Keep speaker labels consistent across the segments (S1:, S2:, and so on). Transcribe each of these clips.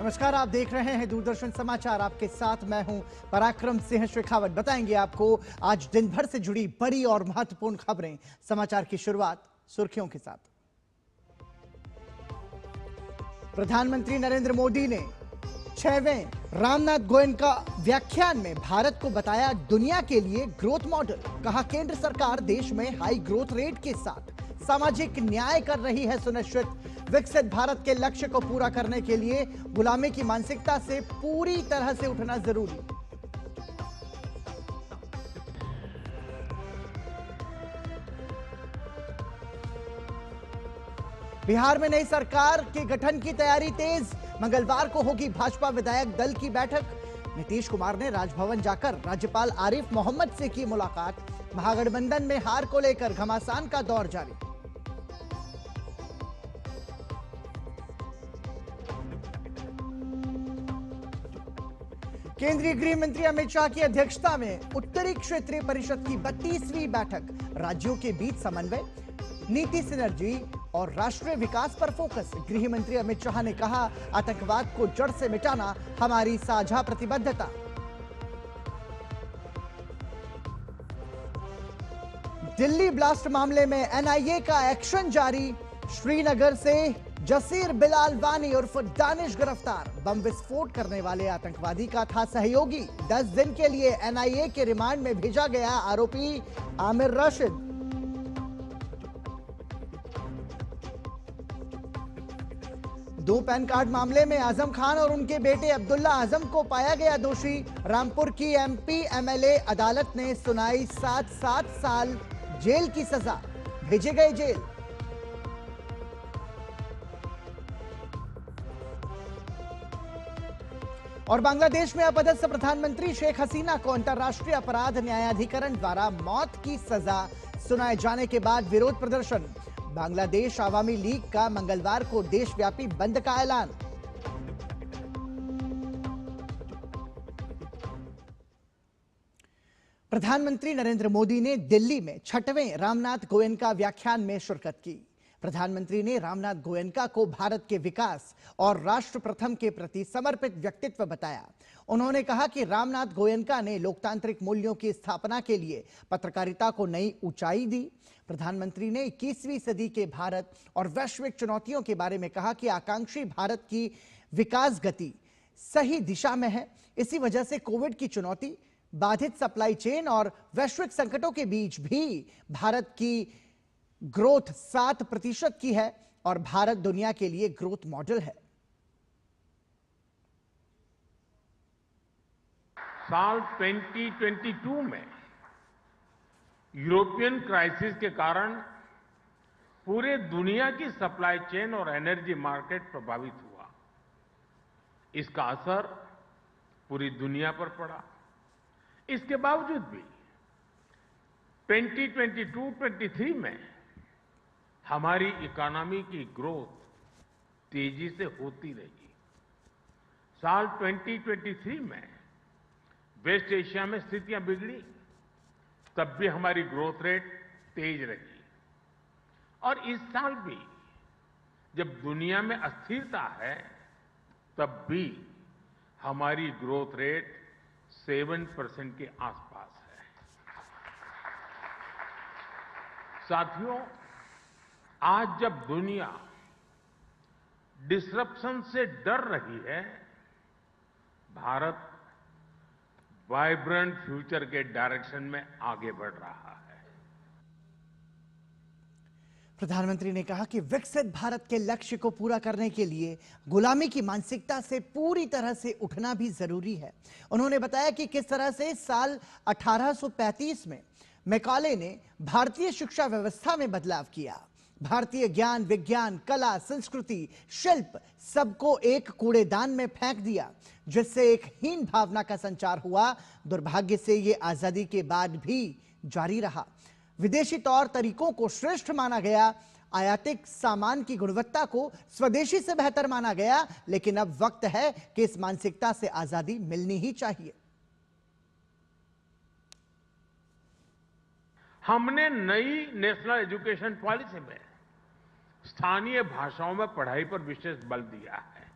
S1: नमस्कार, आप देख रहे हैं दूरदर्शन समाचार। आपके साथ मैं हूं पराक्रम सिंह शेखावत। बताएंगे आपको आज दिन भर से जुड़ी बड़ी और महत्वपूर्ण खबरें। समाचार की शुरुआत सुर्खियों के साथ। प्रधानमंत्री नरेंद्र मोदी ने 6वें रामनाथ गोयनका व्याख्यान में भारत को बताया दुनिया के लिए ग्रोथ मॉडल। कहा, केंद्र सरकार देश में हाई ग्रोथ रेट के साथ सामाजिक न्याय कर रही है सुनिश्चित। विकसित भारत के लक्ष्य को पूरा करने के लिए गुलामी की मानसिकता से पूरी तरह से उठना जरूरी। बिहार में नई सरकार के गठन की तैयारी तेज। मंगलवार को होगी भाजपा विधायक दल की बैठक। नीतीश कुमार ने राजभवन जाकर राज्यपाल आरिफ मोहम्मद से की मुलाकात। महागठबंधन में हार को लेकर घमासान का दौर जारी। केंद्रीय गृह मंत्री अमित शाह की अध्यक्षता में उत्तरी क्षेत्रीय परिषद की 32वीं बैठक। राज्यों के बीच समन्वय, नीति सिनर्जी और राष्ट्रीय विकास पर फोकस। गृह मंत्री अमित शाह ने कहा, आतंकवाद को जड़ से मिटाना हमारी साझा प्रतिबद्धता। दिल्ली ब्लास्ट मामले में एनआईए का एक्शन जारी। श्रीनगर से जसीर बिलाल वानी उर्फ दानिश गिरफ्तार। बम विस्फोट करने वाले आतंकवादी का था सहयोगी। 10 दिन के लिए एनआईए के रिमांड में भेजा गया आरोपी आमिर राशिद। दो पैन कार्ड मामले में आजम खान और उनके बेटे अब्दुल्ला आजम को पाया गया दोषी। रामपुर की एमपी एमएलए अदालत ने सुनाई 7 साल जेल की सजा, भेजे गए जेल। और बांग्लादेश में अपदस्थ प्रधानमंत्री शेख हसीना को अंतर्राष्ट्रीय अपराध न्यायाधिकरण द्वारा मौत की सजा सुनाए जाने के बाद विरोध प्रदर्शन। बांग्लादेश आवामी लीग का मंगलवार को देशव्यापी बंद का ऐलान। प्रधानमंत्री नरेंद्र मोदी ने दिल्ली में 6वें रामनाथ गोयनका व्याख्यान में शिरकत की। प्रधानमंत्री ने रामनाथ गोयनका को भारत के विकास और राष्ट्र प्रथम के प्रति समर्पित व्यक्तित्व बताया। उन्होंने कहा कि रामनाथ गोयनका ने लोकतांत्रिक मूल्यों की स्थापना के लिए पत्रकारिता को नई ऊंचाई दी। प्रधानमंत्री ने 21वीं सदी के भारत और वैश्विक चुनौतियों के बारे में कहा कि आकांक्षी भारत की विकास गति सही दिशा में है। इसी वजह से कोविड की चुनौती, बाधित सप्लाई चेन और वैश्विक संकटों के बीच भी भारत की ग्रोथ 7% की है और भारत दुनिया के लिए ग्रोथ मॉडल है।
S2: साल 2022 में यूरोपियन क्राइसिस के कारण पूरे दुनिया की सप्लाई चेन और एनर्जी मार्केट प्रभावित हुआ। इसका असर पूरी दुनिया पर पड़ा। इसके बावजूद भी 2022-23 में हमारी इकोनॉमी की ग्रोथ तेजी से होती रही। साल 2023 में वेस्ट एशिया में स्थितियां बिगड़ी, तब भी हमारी ग्रोथ रेट तेज रही। और इस साल भी जब दुनिया में अस्थिरता है, तब भी हमारी ग्रोथ रेट 7% के आसपास है। साथियों, आज जब दुनिया डिसरप्शन से डर रही है, भारत वाइब्रेंट फ्यूचर के डायरेक्शन में आगे बढ़ रहा है।
S1: प्रधानमंत्री ने कहा कि विकसित भारत के लक्ष्य को पूरा करने के लिए गुलामी की मानसिकता से पूरी तरह से उठना भी जरूरी है। उन्होंने बताया कि किस तरह से साल 1835 में मैकाले ने भारतीय शिक्षा व्यवस्था में बदलाव किया। भारतीय ज्ञान, विज्ञान, कला, संस्कृति, शिल्प सबको एक कूड़ेदान में फेंक दिया, जिससे एक हीन भावना का संचार हुआ। दुर्भाग्य से यह आजादी के बाद भी जारी रहा। विदेशी तौर तरीकों को श्रेष्ठ माना गया, आयातिक सामान की गुणवत्ता को स्वदेशी से बेहतर माना गया। लेकिन अब वक्त है कि इस मानसिकता से आजादी मिलनी ही चाहिए।
S2: हमने नई नेशनल एजुकेशन पॉलिसी में स्थानीय भाषाओं में पढ़ाई पर विशेष बल दिया है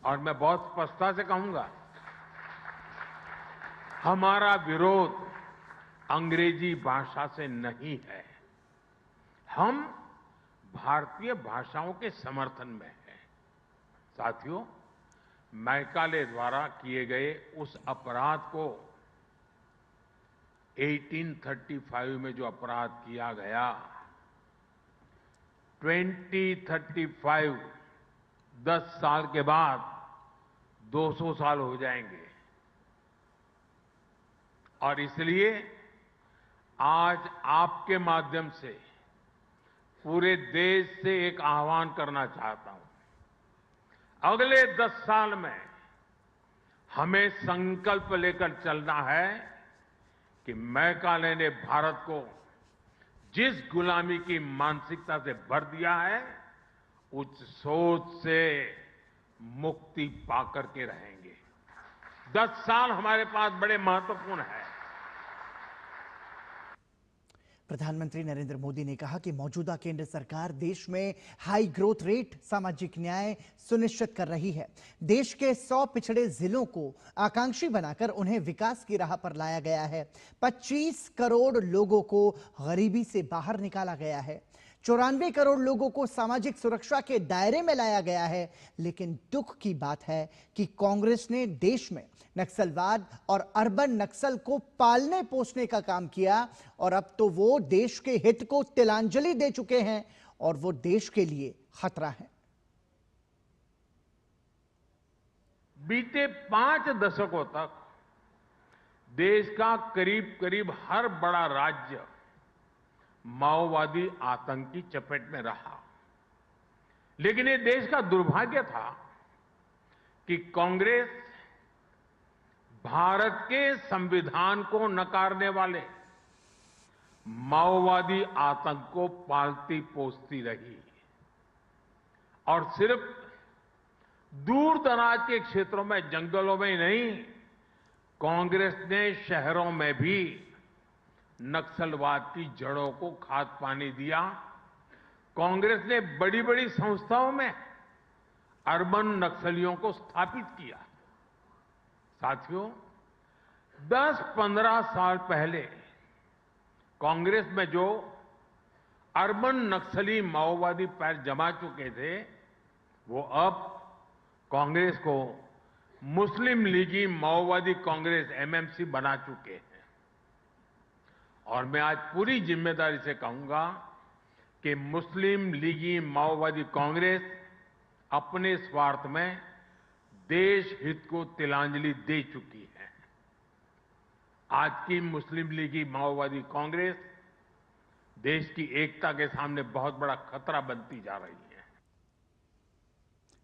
S2: और मैं बहुत स्पष्टता से कहूंगा, हमारा विरोध अंग्रेजी भाषा से नहीं है। हम भारतीय भाषाओं के समर्थन में हैं। साथियों, मैकाले द्वारा किए गए उस अपराध को 1835 में जो अपराध किया गया, 2035 10 साल के बाद 200 साल हो जाएंगे। और इसलिए आज आपके माध्यम से पूरे देश से एक आह्वान करना चाहता हूं। अगले 10 साल में हमें संकल्प लेकर चलना है कि मैकाले ने भारत को जिस गुलामी की मानसिकता से भर दिया है, उस सोच से मुक्ति पाकर के रहेंगे। 10 साल हमारे पास बड़े महत्वपूर्ण हैं।
S1: प्रधानमंत्री नरेंद्र मोदी ने कहा कि मौजूदा केंद्र सरकार देश में हाई ग्रोथ रेट, सामाजिक न्याय सुनिश्चित कर रही है। देश के 100 पिछड़े जिलों को आकांक्षी बनाकर उन्हें विकास की राह पर लाया गया है। 25 करोड़ लोगों को गरीबी से बाहर निकाला गया है। 94 करोड़ लोगों को सामाजिक सुरक्षा के दायरे में लाया गया है। लेकिन दुख की बात है कि कांग्रेस ने देश में नक्सलवाद और अर्बन नक्सल को पालने पोसने का काम किया और अब तो वो देश के हित को तिलांजलि दे चुके हैं और वो देश के लिए खतरा है।
S2: बीते 5 दशकों तक देश का करीब करीब हर बड़ा राज्य माओवादी आतंक की चपेट में रहा। लेकिन ये देश का दुर्भाग्य था कि कांग्रेस भारत के संविधान को नकारने वाले माओवादी आतंक को पालती पोसती रही और सिर्फ दूर दराज के क्षेत्रों में, जंगलों में ही नहीं, कांग्रेस ने शहरों में भी नक्सलवाद की जड़ों को खाद पानी दिया। कांग्रेस ने बड़ी बड़ी संस्थाओं में अर्बन नक्सलियों को स्थापित किया। साथियों, 10-15 साल पहले कांग्रेस में जो अर्बन नक्सली माओवादी पैर जमा चुके थे, वो अब कांग्रेस को मुस्लिम लीगी माओवादी कांग्रेस एमएमसी बना चुके हैं। और मैं आज पूरी जिम्मेदारी से कहूंगा कि मुस्लिम लीगी माओवादी कांग्रेस अपने स्वार्थ में देश हित को तिलांजलि दे चुकी है। आज की मुस्लिम लीगी माओवादी कांग्रेस देश की एकता के सामने बहुत बड़ा खतरा बनती जा रही है।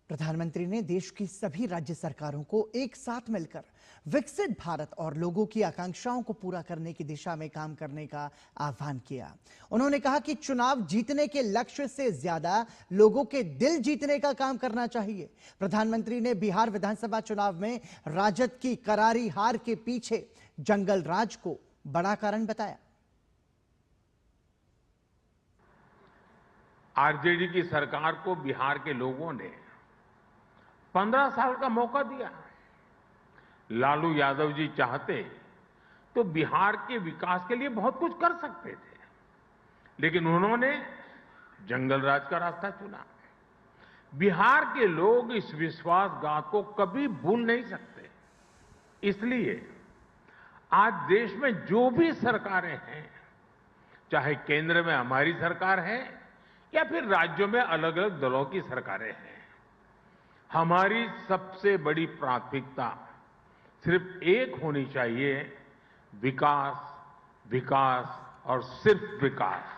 S1: प्रधानमंत्री ने देश की सभी राज्य सरकारों को एक साथ मिलकर विकसित भारत और लोगों की आकांक्षाओं को पूरा करने की दिशा में काम करने का आह्वान किया। उन्होंने कहा कि चुनाव जीतने के लक्ष्य से ज्यादा लोगों के दिल जीतने का काम करना चाहिए। प्रधानमंत्री ने बिहार विधानसभा चुनाव में राजद की करारी हार के पीछे जंगल राज को बड़ा कारण बताया।
S2: आरजेडी की सरकार को बिहार के लोगों ने 15 साल का मौका दिया। लालू यादव जी चाहते तो बिहार के विकास के लिए बहुत कुछ कर सकते थे, लेकिन उन्होंने जंगल राज का रास्ता चुना। बिहार के लोग इस विश्वासघात को कभी भूल नहीं सकते। इसलिए आज देश में जो भी सरकारें हैं, चाहे केंद्र में हमारी सरकार है या फिर राज्यों में अलग अलग दलों की सरकारें हैं, हमारी सबसे बड़ी प्राथमिकता सिर्फ एक होनी चाहिए, विकास, विकास और सिर्फ विकास।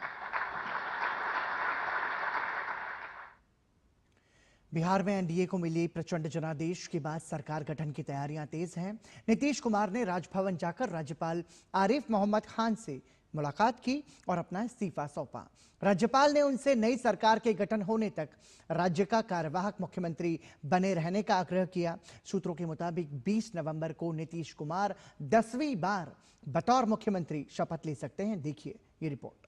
S1: बिहार में एनडीए को मिली प्रचंड जनादेश के बाद सरकार गठन की तैयारियां तेज हैं। नीतीश कुमार ने राजभवन जाकर राज्यपाल आरिफ मोहम्मद खान से मुलाकात की और अपना इस्तीफा सौंपा। राज्यपाल ने उनसे नई सरकार के गठन होने तक राज्य का कार्यवाहक मुख्यमंत्री बने रहने का आग्रह किया। सूत्रों के मुताबिक 20 नवंबर को नीतीश कुमार 10वीं बार बतौर मुख्यमंत्री शपथ ले सकते हैं। देखिए ये रिपोर्ट।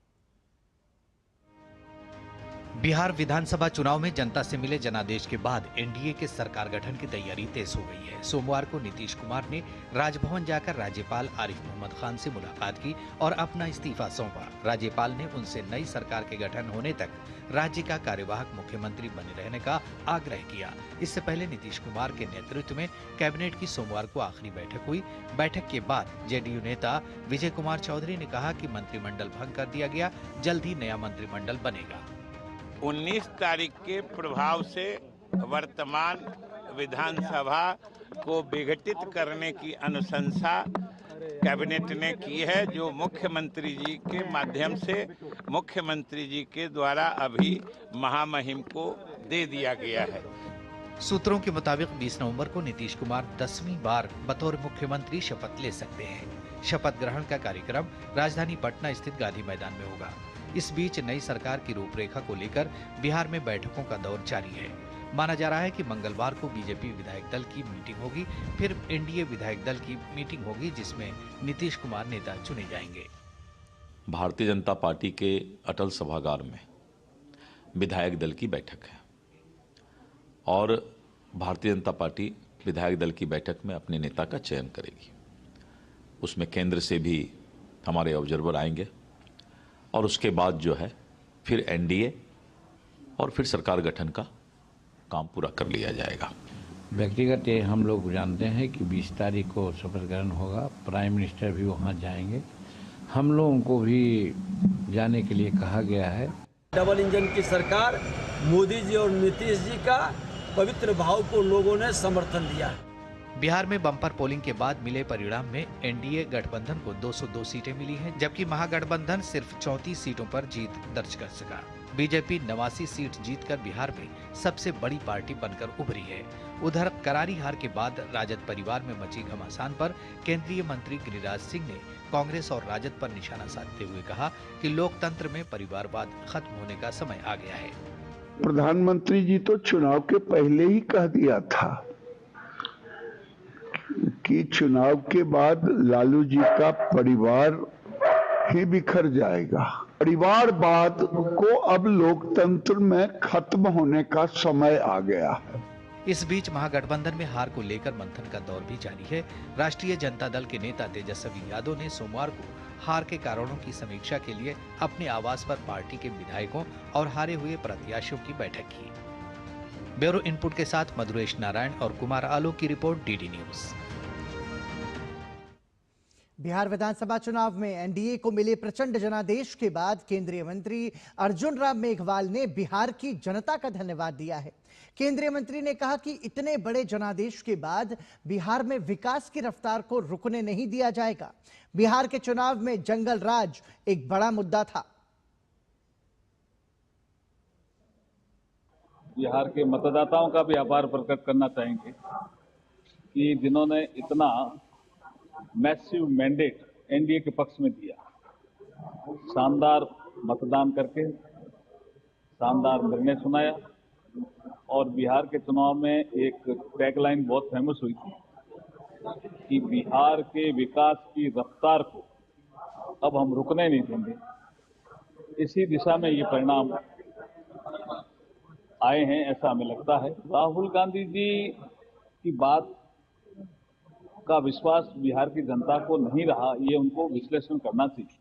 S3: बिहार विधानसभा चुनाव में जनता से मिले जनादेश के बाद एनडीए के सरकार गठन की तैयारी तेज हो गई है। सोमवार को नीतीश कुमार ने राजभवन जाकर राज्यपाल आरिफ मोहम्मद खान से मुलाकात की और अपना इस्तीफा सौंपा। राज्यपाल ने उनसे नई सरकार के गठन होने तक राज्य का कार्यवाहक मुख्यमंत्री बने रहने का आग्रह किया। इससे पहले नीतीश कुमार के नेतृत्व में कैबिनेट की सोमवार को आखिरी बैठक हुई। बैठक के बाद जेडीयू नेता विजय कुमार चौधरी ने कहा कि मंत्रिमंडल भंग कर दिया गया, जल्द ही नया मंत्रिमंडल बनेगा।
S4: 19 तारीख के प्रभाव से वर्तमान विधानसभा को विघटित करने की अनुशंसा कैबिनेट ने की है, जो मुख्यमंत्री जी के माध्यम से मुख्यमंत्री जी के द्वारा अभी महामहिम को दे दिया गया है।
S3: सूत्रों के मुताबिक 20 नवंबर को नीतीश कुमार 10वीं बार बतौर मुख्यमंत्री शपथ ले सकते हैं। शपथ ग्रहण का कार्यक्रम राजधानी पटना स्थित गांधी मैदान में होगा। इस बीच नई सरकार की रूपरेखा को लेकर बिहार में बैठकों का दौर जारी है। माना जा रहा है कि मंगलवार को बीजेपी विधायक दल की मीटिंग होगी, फिर एनडीए विधायक दल की मीटिंग होगी, जिसमें नीतीश कुमार नेता चुने जाएंगे।
S5: भारतीय जनता पार्टी के अटल सभागार में विधायक दल की बैठक है और भारतीय जनता पार्टी विधायक दल की बैठक में अपने नेता का चयन करेगी। उसमें केंद्र से भी हमारे ऑब्जर्वर आएंगे और उसके बाद जो है फिर एनडीए और फिर सरकार गठन का काम पूरा कर लिया जाएगा।
S6: व्यक्तिगत ये हम लोग जानते हैं कि 20 तारीख को शपथ ग्रहण होगा, प्राइम मिनिस्टर भी वहां जाएंगे। हम लोगों को भी जाने के लिए कहा गया है।
S7: डबल इंजन की सरकार, मोदी जी और नीतीश जी का पवित्र भाव को लोगों ने समर्थन दिया।
S3: बिहार में बम्पर पोलिंग के बाद मिले परिणाम में एनडीए गठबंधन को 202 सीटें मिली हैं, जबकि महागठबंधन सिर्फ 34 सीटों पर जीत दर्ज कर सका। बीजेपी 89 सीट जीतकर बिहार में सबसे बड़ी पार्टी बनकर उभरी है। उधर करारी हार के बाद राजद परिवार में मची घमासान पर केंद्रीय मंत्री गिरिराज सिंह ने कांग्रेस और राजद पर निशाना साधते हुए कहा कि लोकतंत्र में परिवारवाद खत्म होने का समय आ गया है।
S8: प्रधानमंत्री जी तो चुनाव के पहले ही कह दिया था कि चुनाव के बाद लालू जी का परिवार ही बिखर जाएगा। परिवारवाद को अब लोकतंत्र में खत्म होने का समय आ गया है।
S3: इस बीच महागठबंधन में हार को लेकर मंथन का दौर भी जारी है। राष्ट्रीय जनता दल के नेता तेजस्वी यादव ने सोमवार को हार के कारणों की समीक्षा के लिए अपने आवास पर पार्टी के विधायकों और हारे हुए प्रत्याशियों की बैठक की। ब्यूरो इनपुट के साथ मधुरेश नारायण और कुमार आलोक की रिपोर्ट, डीडी न्यूज।
S1: बिहार विधानसभा चुनाव में एनडीए को मिले प्रचंड जनादेश के बाद केंद्रीय मंत्री अर्जुन राम मेघवाल ने बिहार की जनता का धन्यवाद दिया है। केंद्रीय मंत्री ने कहा कि इतने बड़े जनादेश के बाद बिहार में विकास की रफ्तार को रुकने नहीं दिया जाएगा। बिहार के चुनाव में जंगल राज एक बड़ा मुद्दा था।
S9: बिहार के मतदाताओं का भी आभार प्रकट करना चाहेंगे कि जिन्होंने इतना मैसिव मैंडेट एनडीए के पक्ष में दिया। शानदार मतदान करके शानदार निर्णय सुनाया और बिहार के चुनाव में एक टैगलाइन बहुत फेमस हुई थी कि बिहार के विकास की रफ्तार को अब हम रुकने नहीं देंगे। इसी दिशा में ये परिणाम आए हैं, ऐसा हमें लगता है। राहुल गांधी जी की बात का विश्वास बिहार की जनता को नहीं रहा, ये उनको विश्लेषण करना चाहिए।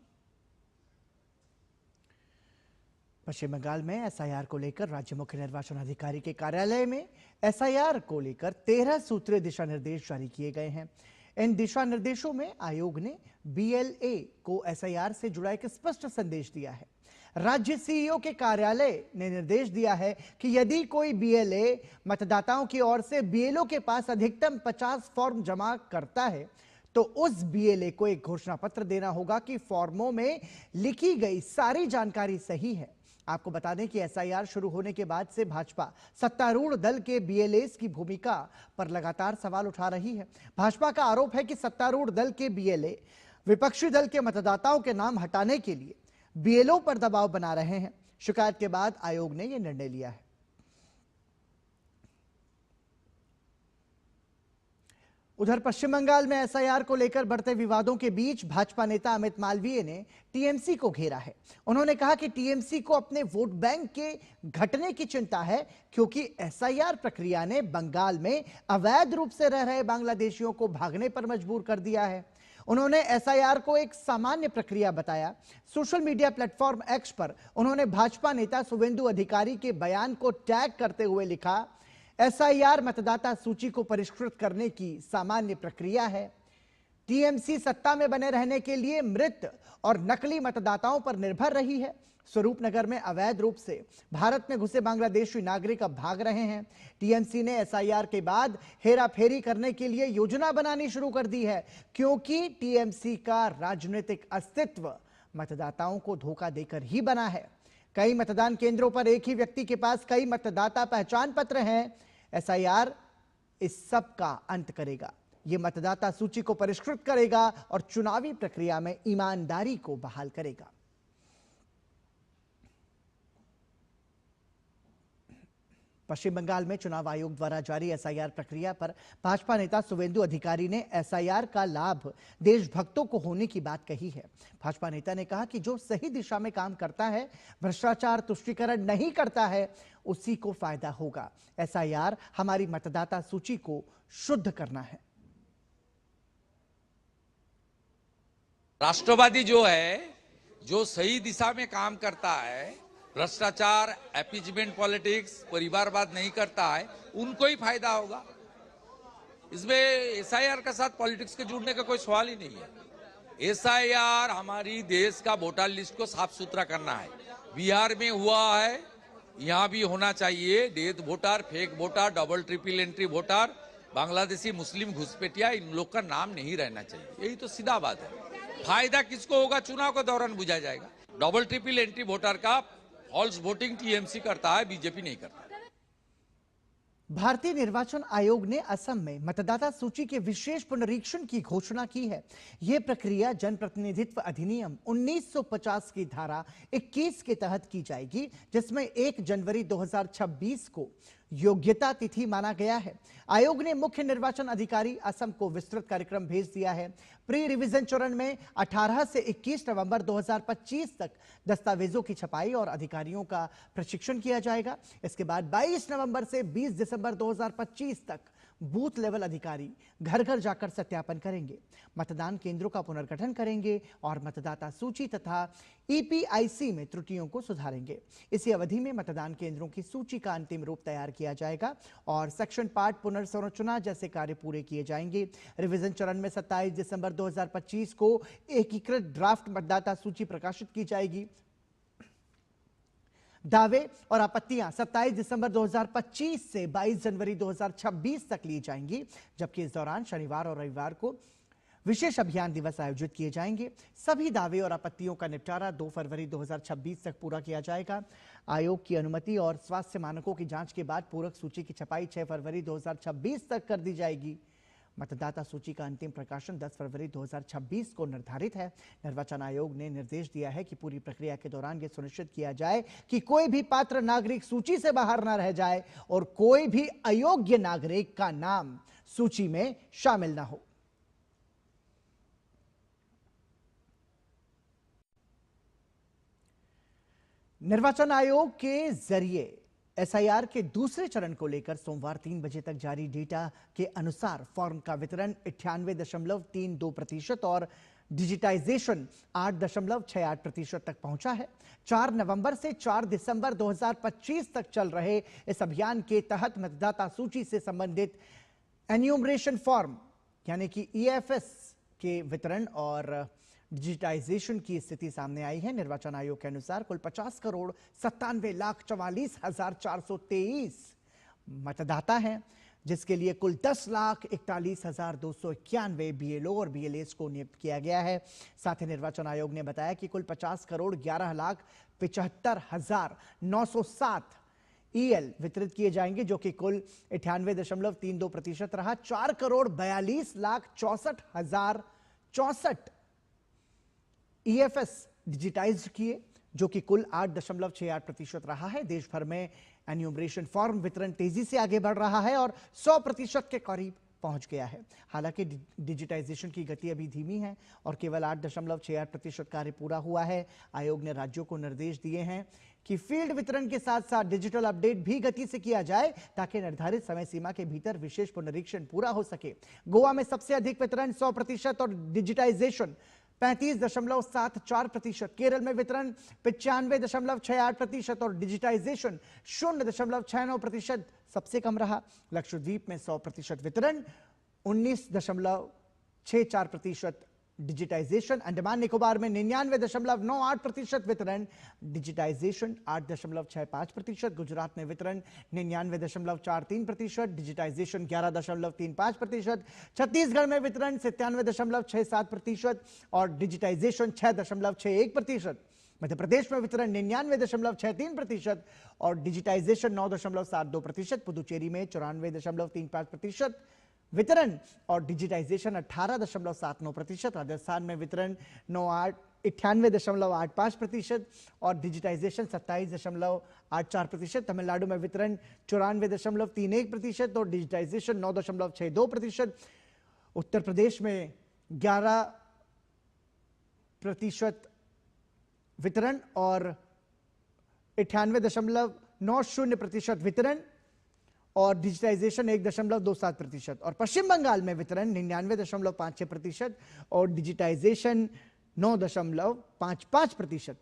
S1: पश्चिम बंगाल में एसआईआर को लेकर राज्य मुख्य निर्वाचन अधिकारी के कार्यालय में एसआईआर को लेकर 13 सूत्रीय दिशा निर्देश जारी किए गए हैं। इन दिशा निर्देशों में आयोग ने बीएलए को एसआईआर से जुड़ा एक स्पष्ट संदेश दिया है। राज्य सीईओ के कार्यालय ने निर्देश दिया है कि यदि कोई बीएलए मतदाताओं की ओर से बीएलओ के पास अधिकतम 50 फॉर्म जमा करता है तो उस बीएलए को एक घोषणा पत्र देना होगा कि फॉर्मों में लिखी गई सारी जानकारी सही है। आपको बता दें कि एसआईआर शुरू होने के बाद से भाजपा सत्तारूढ़ दल के बीएलएस की भूमिका पर लगातार सवाल उठा रही है। भाजपा का आरोप है कि सत्तारूढ़ दल के बीएलए विपक्षी दल के मतदाताओं के नाम हटाने के लिए बीएलओ पर दबाव बना रहे हैं। शिकायत के बाद आयोग ने यह निर्णय लिया है। उधर पश्चिम बंगाल में एसआईआर को लेकर बढ़ते विवादों के बीच भाजपा नेता अमित मालवीय ने टीएमसी को घेरा है। उन्होंने कहा कि टीएमसी को अपने वोट बैंक के घटने की चिंता है, क्योंकि एसआईआर प्रक्रिया ने बंगाल में अवैध रूप से रह रहे बांग्लादेशियों को भागने पर मजबूर कर दिया है। उन्होंने एसआईआर को एक सामान्य प्रक्रिया बताया। सोशल मीडिया प्लेटफॉर्म एक्स पर उन्होंने भाजपा नेता शुवेंदु अधिकारी के बयान को टैग करते हुए लिखा, एसआईआर मतदाता सूची को परिष्कृत करने की सामान्य प्रक्रिया है। टीएमसी सत्ता में बने रहने के लिए मृत और नकली मतदाताओं पर निर्भर रही है। स्वरूपनगर में अवैध रूप से भारत में घुसे बांग्लादेशी नागरिक अब भाग रहे हैं। टीएमसी ने एसआईआर के बाद हेराफेरी करने के लिए योजना बनानी शुरू कर दी है, क्योंकि टीएमसी का राजनीतिक अस्तित्व मतदाताओं को धोखा देकर ही बना है। कई मतदान केंद्रों पर एक ही व्यक्ति के पास कई मतदाता पहचान पत्र हैं। एसआईआर इस सब का अंत करेगा। ये मतदाता सूची को परिष्कृत करेगा और चुनावी प्रक्रिया में ईमानदारी को बहाल करेगा। पश्चिम बंगाल में चुनाव आयोग द्वारा जारी एसआईआर प्रक्रिया पर भाजपा नेता शुवेंदु अधिकारी ने एसआईआर का लाभ देशभक्तों को होने की बात कही है। भाजपा नेता ने कहा कि जो सही दिशा में काम करता है, भ्रष्टाचार तुष्टीकरण नहीं करता है, उसी को फायदा होगा। एसआईआर हमारी मतदाता सूची को शुद्ध करना है।
S10: राष्ट्रवादी जो है, जो सही दिशा में काम करता है, भ्रष्टाचार, एपीजमेंट पॉलिटिक्स, परिवारवाद नहीं करता है, उनको ही फायदा होगा। इसमें एसआईआर के साथ पॉलिटिक्स के जुड़ने का कोई सवाल ही नहीं है। एसआईआर हमारी देश का वोटर लिस्ट को साफ सुथरा करना है। बिहार में हुआ है, यहाँ भी होना चाहिए। Death voter, fake voter, double triple entry voter, Bangladeshi Muslim घुसपैठिया, इन लोग का नाम नहीं रहना चाहिए। यही तो सीधा बात है। फायदा किसको होगा, चुनाव के दौरान बुझा जाएगा। डबल ट्रिपल एंट्री वोटर का फॉल्स वोटिंग टीएमसी करता है, बीजेपी नहीं करता।
S1: भारतीय निर्वाचन आयोग ने असम में मतदाता सूची के विशेष पुनरीक्षण की घोषणा की है। यह प्रक्रिया जनप्रतिनिधित्व अधिनियम 1950 की धारा 21 के तहत की जाएगी, जिसमें 1 जनवरी 2026 को योग्यता तिथि माना गया है। आयोग ने मुख्य निर्वाचन अधिकारी असम को विस्तृत कार्यक्रम भेज दिया है। प्री रिवीजन चरण में 18 से 21 नवंबर 2025 तक दस्तावेजों की छपाई और अधिकारियों का प्रशिक्षण किया जाएगा। इसके बाद 22 नवंबर से 20 दिसंबर 2025 तक बूथ लेवल अधिकारी घर घर जाकर सत्यापन करेंगे, मतदान केंद्रों का पुनर्गठन करेंगे और मतदाता सूची तथा ईपीआईसी में त्रुटियों को सुधारेंगे। इसी अवधि में मतदान केंद्रों की सूची का अंतिम रूप तैयार किया जाएगा और सेक्शन पार्ट पुनर्संरचना जैसे कार्य पूरे किए जाएंगे। रिवीजन चरण में 27 दिसंबर 2025 को एकीकृत ड्राफ्ट मतदाता सूची प्रकाशित की जाएगी। दावे और आपत्तियां 27 दिसंबर 2025 से 22 जनवरी 2026 तक ली जाएंगी, जबकि इस दौरान शनिवार और रविवार को विशेष अभियान दिवस आयोजित किए जाएंगे। सभी दावे और आपत्तियों का निपटारा 2 फरवरी 2026 तक पूरा किया जाएगा। आयोग की अनुमति और स्वास्थ्य मानकों की जांच के बाद पूरक सूची की छपाई 6 फरवरी 2026 तक कर दी जाएगी। मतदाता सूची का अंतिम प्रकाशन 10 फरवरी 2026 को निर्धारित है। निर्वाचन आयोग ने निर्देश दिया है कि पूरी प्रक्रिया के दौरान यह सुनिश्चित किया जाए कि कोई भी पात्र नागरिक सूची से बाहर न रह जाए और कोई भी अयोग्य नागरिक का नाम सूची में शामिल न हो। निर्वाचन आयोग के जरिए एसआईआर के दूसरे चरण को लेकर सोमवार 3 बजे तक जारी डेटा के अनुसार फॉर्म का वितरण 98.32% और डिजिटाइजेशन 8.68% तक पहुंचा है। 4 नवंबर से 4 दिसंबर 2025 तक चल रहे इस अभियान के तहत मतदाता सूची से संबंधित एन्यूमरेशन फॉर्म यानी कि ईएफएस के वितरण और डिजिटाइजेशन की स्थिति सामने आई है। निर्वाचन आयोग के अनुसार कुल 50,97,44,423 मतदाता हैं, जिसके लिए कुल 10,41,291 बीएलओ और बीएलएस को नियुक्त किया गया है। साथ ही निर्वाचन आयोग ने बताया कि कुल 50,11,75,907 ईएल वितरित किए जाएंगे, जो कि कुल 98.32% रहा। 4,42,64,064 ईएफएस डिजिटाइज्ड किए, जो कि कुल 8.68% रहा है। देश भर में एन्यूमरेशन फॉर्म वितरण तेजी से आगे बढ़ रहा है और 100% के करीब पहुंच गया है। हालांकि डिजिटाइजेशन की गति अभी धीमी है और केवल 8.68% कार्य पूरा हुआ है। आयोग ने राज्यों को निर्देश दिए हैं कि फील्ड वितरण के साथ साथ डिजिटल अपडेट भी गति से किया जाए ताकि निर्धारित समय सीमा के भीतर विशेष पुनरीक्षण पूरा हो सके। गोवा में सबसे अधिक वितरण 100% और डिजिटाइजेशन 35.74%। केरल में वितरण 95.68% और डिजिटाइजेशन 0.69% सबसे कम रहा। लक्षद्वीप में 100% वितरण 19.64% डिजिटाइजेशन। अंडमान निकोबार में 99.98% वितरण, डिजिटाइजेशन 8.65%। गुजरात में वितरण 99.43%, डिजिटाइजेशन 11.35%। छत्तीसगढ़ में वितरण 97.67% और डिजिटाइजेशन 6.61%। मध्य प्रदेश में वितरण 99.63% और डिजिटाइजेशन 9.72%। पुदुचेरी में 94.35% वितरण और डिजिटाइजेशन 18.79%। राजस्थान में वितरण 98.85% और डिजिटाइजेशन 27.84%। तमिलनाडु में वितरण 94.31% और डिजिटाइजेशन 9.62%। उत्तर प्रदेश में 11% वितरण और 98.90% वितरण और डिजिटाइजेशन 1.27% और पश्चिम बंगाल में वितरण 99.56% और डिजिटाइजेशन 9.55%।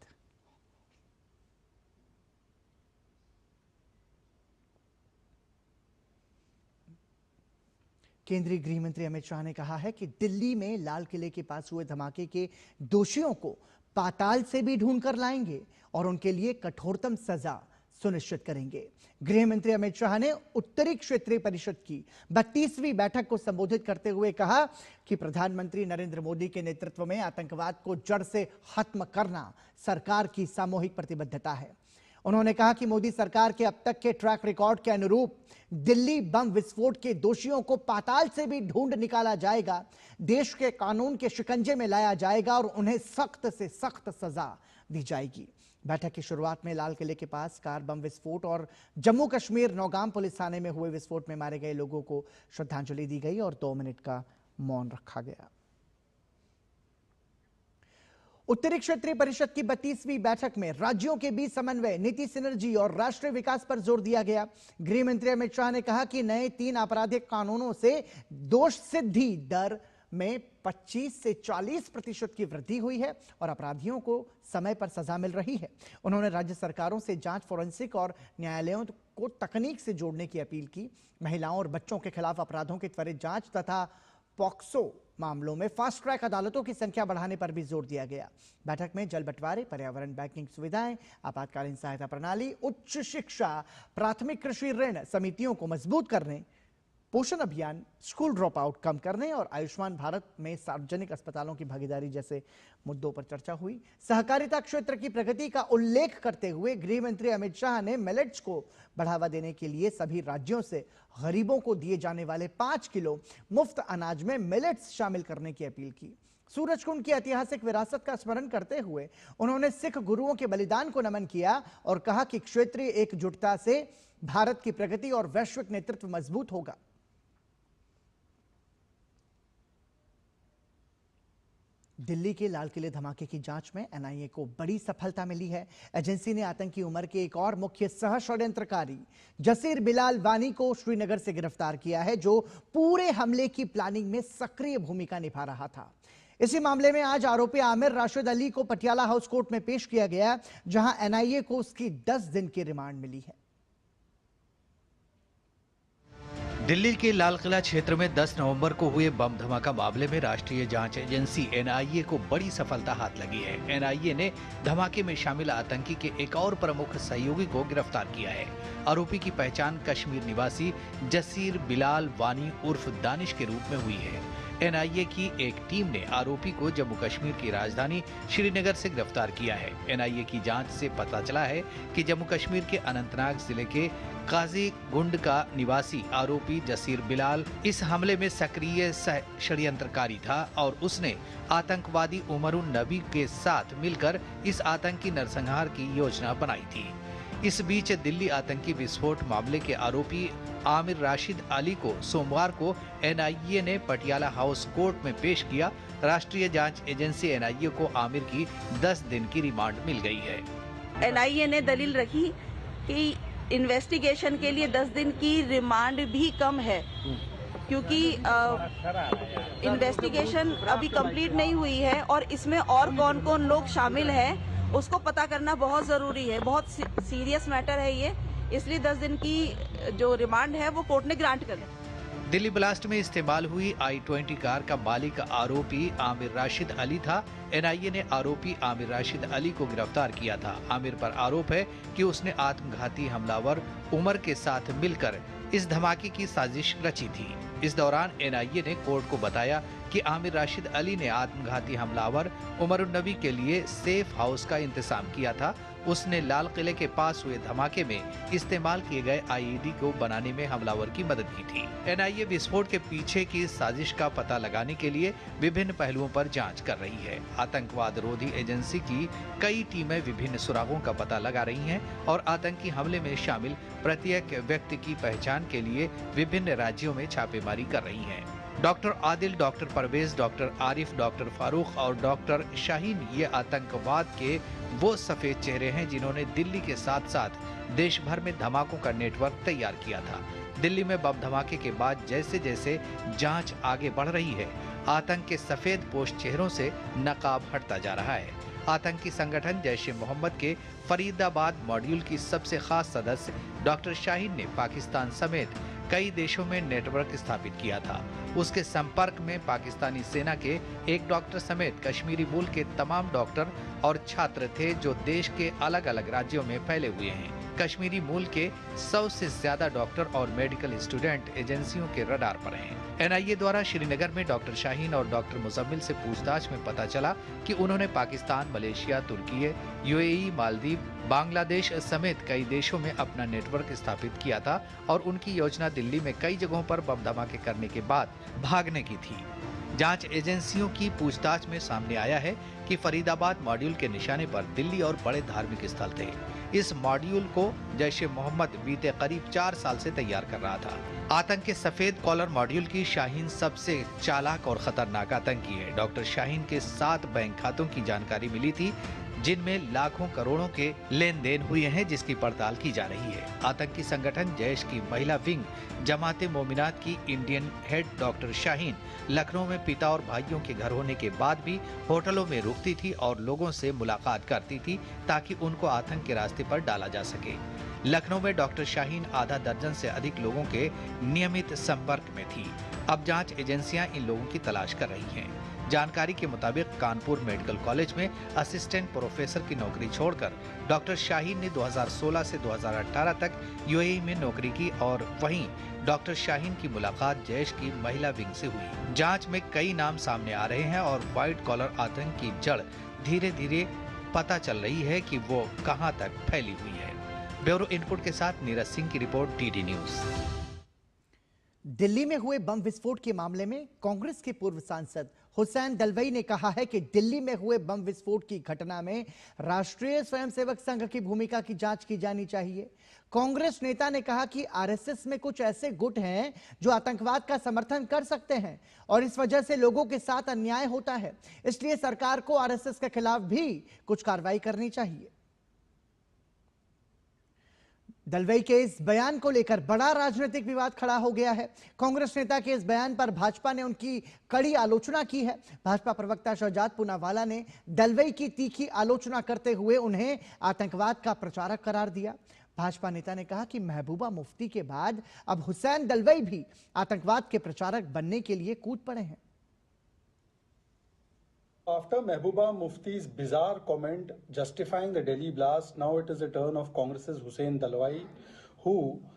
S1: केंद्रीय गृह मंत्री अमित शाह ने कहा है कि दिल्ली में लाल किले के पास हुए धमाके के दोषियों को पाताल से भी ढूंढ कर लाएंगे और उनके लिए कठोरतम सजा सुनिश्चित करेंगे। गृह मंत्री अमित शाह ने उत्तरी क्षेत्रीय परिषद की 32वीं बैठक को संबोधित करते हुए कहा कि प्रधानमंत्री नरेंद्र मोदी के नेतृत्व में आतंकवाद को जड़ से खत्म करना सरकार की सामूहिक प्रतिबद्धता है। उन्होंने कहा कि मोदी सरकार के अब तक के ट्रैक रिकॉर्ड के अनुरूप दिल्ली बम विस्फोट के दोषियों को पाताल से भी ढूंढ निकाला जाएगा, देश के कानून के शिकंजे में लाया जाएगा और उन्हें सख्त से सख्त सजा दी जाएगी। बैठक की शुरुआत में लाल किले के पास कार बम विस्फोट और जम्मू कश्मीर नौगाम पुलिस थाने में हुए विस्फोट में मारे गए लोगों को श्रद्धांजलि दी गई और 2 मिनट का मौन रखा गया। उत्तरी क्षेत्रीय परिषद की 32वीं बैठक में राज्यों के बीच समन्वय, नीति सिनर्जी और राष्ट्रीय विकास पर जोर दिया गया। गृह मंत्री अमित शाह ने कहा कि नए 3 आपराधिक कानूनों से दोष सिद्धि दर में 25 से 40% की वृद्धि हुई है और अपराधियों को समय पर सजा मिल रही है। उन्होंने राज्य सरकारों से जांच, फोरेंसिक और न्यायालयों को तकनीक से जोड़ने की अपील की। महिलाओं और बच्चों के खिलाफ अपराधों की त्वरित जांच तथा पॉक्सो मामलों में फास्ट ट्रैक अदालतों की संख्या बढ़ाने पर भी जोर दिया गया। बैठक में जल बंटवारे, पर्यावरण, बैंकिंग सुविधाएं, आपातकालीन सहायता प्रणाली, उच्च शिक्षा, प्राथमिक कृषि ऋण समितियों को मजबूत करने, पोषण अभियान, स्कूल ड्रॉप आउट कम करने और आयुष्मान भारत में सार्वजनिक अस्पतालों की भागीदारी जैसे मुद्दों पर चर्चा हुई। सहकारिता क्षेत्र की प्रगति का उल्लेख करते हुए गृह मंत्री अमित शाह ने मिलेट्स को बढ़ावा देने के लिए सभी राज्यों से गरीबों को दिए जाने वाले 5 किलो मुफ्त अनाज में मिलेट्स शामिल करने की अपील की। सूरजकुंड की ऐतिहासिक विरासत का स्मरण करते हुए उन्होंने सिख गुरुओं के बलिदान को नमन किया और कहा कि क्षेत्रीय एकजुटता से भारत की प्रगति और वैश्विक नेतृत्व मजबूत होगा। दिल्ली के लाल किले धमाके की जांच में एनआईए को बड़ी सफलता मिली है। एजेंसी ने आतंकी उमर के एक और मुख्य सह षड्यंत्रकारी जसीर बिलाल वानी को श्रीनगर से गिरफ्तार किया है, जो पूरे हमले की प्लानिंग में सक्रिय भूमिका निभा रहा था। इसी मामले में आज आरोपी आमिर राशिद अली को पटियाला हाउस कोर्ट में पेश किया गया, जहां एनआईए को उसकी 10 दिन की रिमांड मिली है।
S3: दिल्ली के लाल किला क्षेत्र में 10 नवंबर को हुए बम धमाका मामले में राष्ट्रीय जांच एजेंसी एनआईए को बड़ी सफलता हाथ लगी है। एनआईए ने धमाके में शामिल आतंकी के एक और प्रमुख सहयोगी को गिरफ्तार किया है। आरोपी की पहचान कश्मीर निवासी जसीर बिलाल वानी उर्फ दानिश के रूप में हुई है। एनआईए की एक टीम ने आरोपी को जम्मू कश्मीर की राजधानी श्रीनगर से गिरफ्तार किया है। एनआईए की जांच से पता चला है कि जम्मू कश्मीर के अनंतनाग जिले के काजीगुंड का निवासी आरोपी जसीर बिलाल इस हमले में सक्रिय षड्यंत्रकारी था और उसने आतंकवादी उमरुन नबी के साथ मिलकर इस आतंकी नरसंहार की योजना बनाई थी। इस बीच दिल्ली आतंकी विस्फोट मामले के आरोपी आमिर राशिद अली को सोमवार को एनआईए ने पटियाला हाउस कोर्ट में पेश किया। राष्ट्रीय जांच एजेंसी एनआईए को आमिर की 10 दिन की रिमांड मिल गई है।
S11: एनआईए ने दलील रखी कि इन्वेस्टिगेशन के लिए 10 दिन की रिमांड भी कम है, क्योंकि इन्वेस्टिगेशन अभी कंप्लीट नहीं हुई है और इसमें और कौन कौन लोग शामिल हैं उसको पता करना बहुत ज़रूरी है। बहुत सीरियस मैटर है ये, इसलिए 10 दिन की जो रिमांड है वो कोर्ट ने ग्रांट कर दी।
S3: दिल्ली ब्लास्ट में इस्तेमाल हुई I-20 कार का मालिक आरोपी आमिर राशिद अली था। एनआईए ने आरोपी आमिर राशिद अली को गिरफ्तार किया था। आमिर पर आरोप है कि उसने आत्मघाती हमलावर उमर के साथ मिलकर इस धमाके की साजिश रची थी। इस दौरान एनआईए ने कोर्ट को बताया कि आमिर राशिद अली ने आत्मघाती हमलावर उमर उन नबी के लिए सेफ हाउस का इंतजाम किया था। उसने लाल किले के पास हुए धमाके में इस्तेमाल किए गए आईईडी को बनाने में हमलावर की मदद की थी। एनआईए विस्फोट के पीछे की साजिश का पता लगाने के लिए विभिन्न पहलुओं पर जांच कर रही है। आतंकवाद रोधी एजेंसी की कई टीमें विभिन्न सुरागों का पता लगा रही हैं और आतंकी हमले में शामिल प्रत्येक व्यक्ति की पहचान के लिए विभिन्न राज्यों में छापेमारी कर रही हैं। Doctor Adil, doctor Parvez, doctor Arif, doctor Farooq और डॉक्टर शाहीन ये आतंकवाद के वो सफेद चेहरे हैं जिन्होंने दिल्ली के साथ साथ देश भर में धमाकों का नेटवर्क तैयार किया था। दिल्ली में बम धमाके के बाद जैसे जैसे जांच आगे बढ़ रही है, आतंक के सफेद पोश चेहरों से नकाब हटता जा रहा है। आतंकी संगठन जैश ए मोहम्मद के फरीदाबाद मॉड्यूल की सबसे खास सदस्य डॉक्टर शाहीन ने पाकिस्तान समेत कई देशों में नेटवर्क स्थापित किया था। उसके संपर्क में पाकिस्तानी सेना के एक डॉक्टर समेत कश्मीरी मूल के तमाम डॉक्टर और छात्र थे जो देश के अलग अलग राज्यों में फैले हुए हैं। कश्मीरी मूल के 100 से ज्यादा डॉक्टर और मेडिकल स्टूडेंट एजेंसियों के रडार पर हैं। एनआईए द्वारा श्रीनगर में डॉक्टर शाहीन और डॉक्टर मुजम्मिल से पूछताछ में पता चला कि उन्होंने पाकिस्तान, मलेशिया, तुर्की, यूएई, मालदीव, बांग्लादेश समेत कई देशों में अपना नेटवर्क स्थापित किया था और उनकी योजना दिल्ली में कई जगहों पर बम धमाके करने के बाद भागने की थी। जांच एजेंसियों की पूछताछ में सामने आया है कि फरीदाबाद मॉड्यूल के निशाने पर दिल्ली और बड़े धार्मिक स्थल थे। इस मॉड्यूल को जैश ए मोहम्मद बीते करीब 4 साल से तैयार कर रहा था। आतंक के सफेद कॉलर मॉड्यूल की शाहीन सबसे चालाक और खतरनाक आतंकी है। डॉक्टर शाहीन के 7 बैंक खातों की जानकारी मिली थी जिनमें लाखों करोड़ों के लेन देन हुए हैं, जिसकी पड़ताल की जा रही है। आतंकी संगठन जैश की महिला विंग जमाते मोमिनात की Indian head doctor Shaheen Lucknow में पिता और भाइयों के घर होने के बाद भी होटलों में रुकती थी और लोगों से मुलाकात करती थी ताकि उनको आतंक के रास्ते पर डाला जा सके। लखनऊ में डॉक्टर शाहीन आधा दर्जन से अधिक लोगों के नियमित संपर्क में थी। अब जांच एजेंसियां इन लोगों की तलाश कर रही हैं। जानकारी के मुताबिक कानपुर मेडिकल कॉलेज में असिस्टेंट प्रोफेसर की नौकरी छोड़कर डॉक्टर शाहीन ने 2016 से 2018 तक यूएई में नौकरी की और वहीं डॉक्टर शाहीन की मुलाकात जैश की महिला विंग से हुई। जांच में कई नाम सामने आ रहे हैं और व्हाइट कॉलर आतंक की जड़ धीरे धीरे पता चल रही है कि वो कहां तक फैली हुई है। ब्यूरो इनपुट के साथ नीरज सिंह की रिपोर्ट, डीडी न्यूज।
S1: दिल्ली में हुए बम विस्फोट के मामले में कांग्रेस के पूर्व सांसद हुसैन दलवाई ने कहा है कि दिल्ली में हुए बम विस्फोट की घटना में राष्ट्रीय स्वयंसेवक संघ की भूमिका की जांच की जानी चाहिए। कांग्रेस नेता ने कहा कि आरएसएस में कुछ ऐसे गुट हैं जो आतंकवाद का समर्थन कर सकते हैं और इस वजह से लोगों के साथ अन्याय होता है, इसलिए सरकार को आरएसएस के खिलाफ भी कुछ कार्रवाई करनी चाहिए। दलवाई के इस बयान को लेकर बड़ा राजनीतिक विवाद खड़ा हो गया है। कांग्रेस नेता के इस बयान पर भाजपा ने उनकी कड़ी आलोचना की है। भाजपा प्रवक्ता शहजाद पूनावाला ने दलवाई की तीखी आलोचना करते हुए उन्हें आतंकवाद का प्रचारक करार दिया। भाजपा नेता ने कहा कि महबूबा मुफ्ती के बाद अब हुसैन दलवाई भी आतंकवाद के प्रचारक बनने के लिए कूद पड़े हैं।
S12: After Mehbooba Mufti's bizarre comment justifying the Delhi blast, now it is the turn of Congress's Hussain Dalwai, who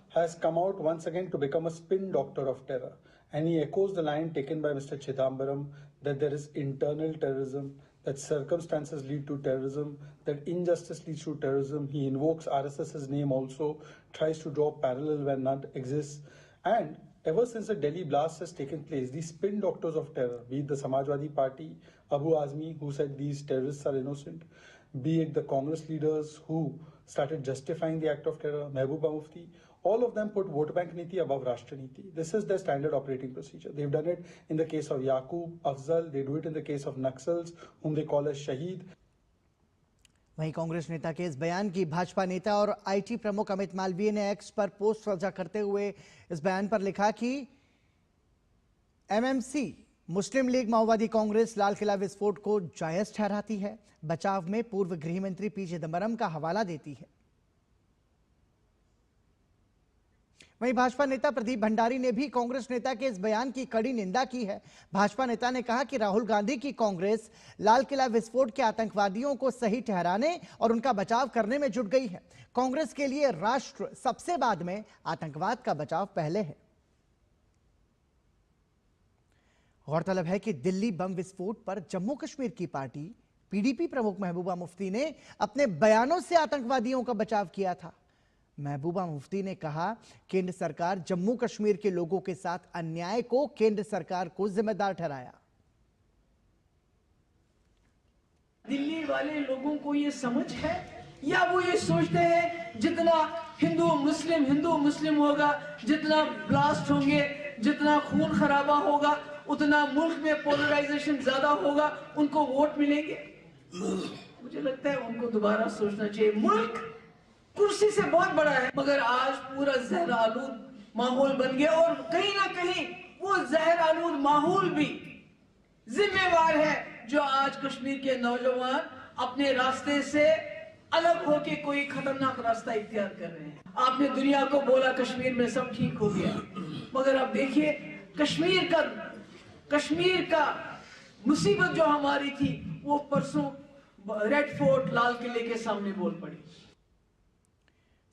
S12: has come out once again to become a spin doctor of terror. And he echoes the line taken by Mr. Chidambaram that there is internal terrorism, that circumstances lead to terrorism, that injustice leads to terrorism. He invokes RSS's name also, tries to draw parallel where none exists. And ever since the Delhi blast has taken place, these spin doctors of terror, be it the Samajwadi Party, Abu Azmi, who said these terrorists are innocent, be it the Congress leaders who started justifying the act of terror. Mehbooba Mufti, all of them put vote bank niti above Rashtra niti. This is their standard operating procedure. They've done it in the case of Yaqub, Afzal. They do it in the case of Naxals, whom they call as Shaheed.
S1: वहीं कांग्रेस नेता के इस बयान की भाजपा नेता और IT प्रमुख अमित मालवीय ने एक्स पर पोस्ट साझा करते हुए इस बयान पर लिखा कि एमएमसी मुस्लिम लीग माओवादी कांग्रेस लाल किला विस्फोट को जायज ठहराती है, बचाव में पूर्व गृह मंत्री पी चिदंबरम का हवाला देती है। वहीं भाजपा नेता प्रदीप भंडारी ने भी कांग्रेस नेता के इस बयान की कड़ी निंदा की है। भाजपा नेता ने कहा कि राहुल गांधी की कांग्रेस लाल किला विस्फोट के आतंकवादियों को सही ठहराने और उनका बचाव करने में जुट गई है। कांग्रेस के लिए राष्ट्र सबसे बाद में, आतंकवाद का बचाव पहले है। गौरतलब है कि दिल्ली बम विस्फोट पर जम्मू कश्मीर की पार्टी पीडीपी प्रमुख महबूबा मुफ्ती ने अपने बयानों से आतंकवादियों का बचाव किया था। महबूबा मुफ्ती ने कहा, केंद्र सरकार जम्मू कश्मीर के लोगों के साथ अन्याय को केंद्र सरकार को जिम्मेदार ठहराया।
S13: दिल्ली वाले लोगों को ये समझ है या वो ये सोचते हैं जितना हिंदू मुस्लिम होगा, जितना ब्लास्ट होंगे, जितना खून खराबा होगा, उतना मुल्क में पोलराइजेशन ज्यादा होगा, उनको वोट मिलेंगे। मुझे लगता है उनको दोबारा सोचना चाहिए। मुल्क कुर्सी से बहुत बड़ा है, मगर आज पूरा जहर आलूद माहौल बन गया और कहीं ना कहीं वो जहर आलूद माहौल भी जिम्मेवार है जो आज कश्मीर के नौजवान अपने रास्ते से अलग होके कोई खतरनाक रास्ता इख्तियार कर रहे हैं। आपने दुनिया को बोला कश्मीर में सब ठीक हो गया, मगर अब देखिए कश्मीर का मुसीबत जो हमारी थी वो परसों रेड फोर्ट लाल किले के सामने बोल पड़ी।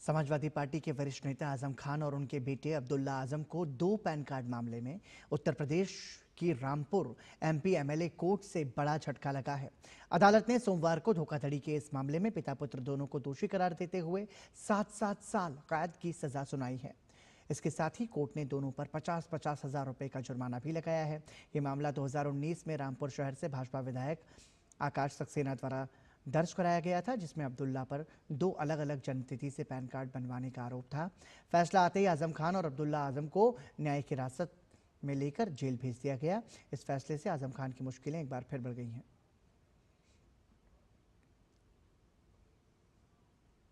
S1: समाजवादी पार्टी के वरिष्ठ नेता आजम खान और उनके बेटे अब्दुल्ला आजम को 2 पैन कार्ड मामले में उत्तर प्रदेश की रामपुर एमपी एमएलए कोर्ट से बड़ा झटका लगा है। अदालत ने सोमवार को धोखाधड़ी के इस मामले में पिता पुत्र दोनों को दोषी करार देते हुए 7-7 साल कैद की सजा सुनाई है। इसके साथ ही कोर्ट ने दोनों पर 50-50 हज़ार रुपए का जुर्माना भी लगाया है। ये मामला 2019 में रामपुर शहर से भाजपा विधायक आकाश सक्सेना द्वारा दर्ज कराया गया था, जिसमें अब्दुल्ला पर 2 अलग-अलग जन्मतिथि से पैन कार्ड बनवाने का आरोप था। फैसला आते ही आजम खान और अब्दुल्ला आजम को न्यायिक हिरासत में लेकर जेल भेज दिया गया। इस फैसले से आजम खान की मुश्किलें एक बार फिर बढ़ गई हैं।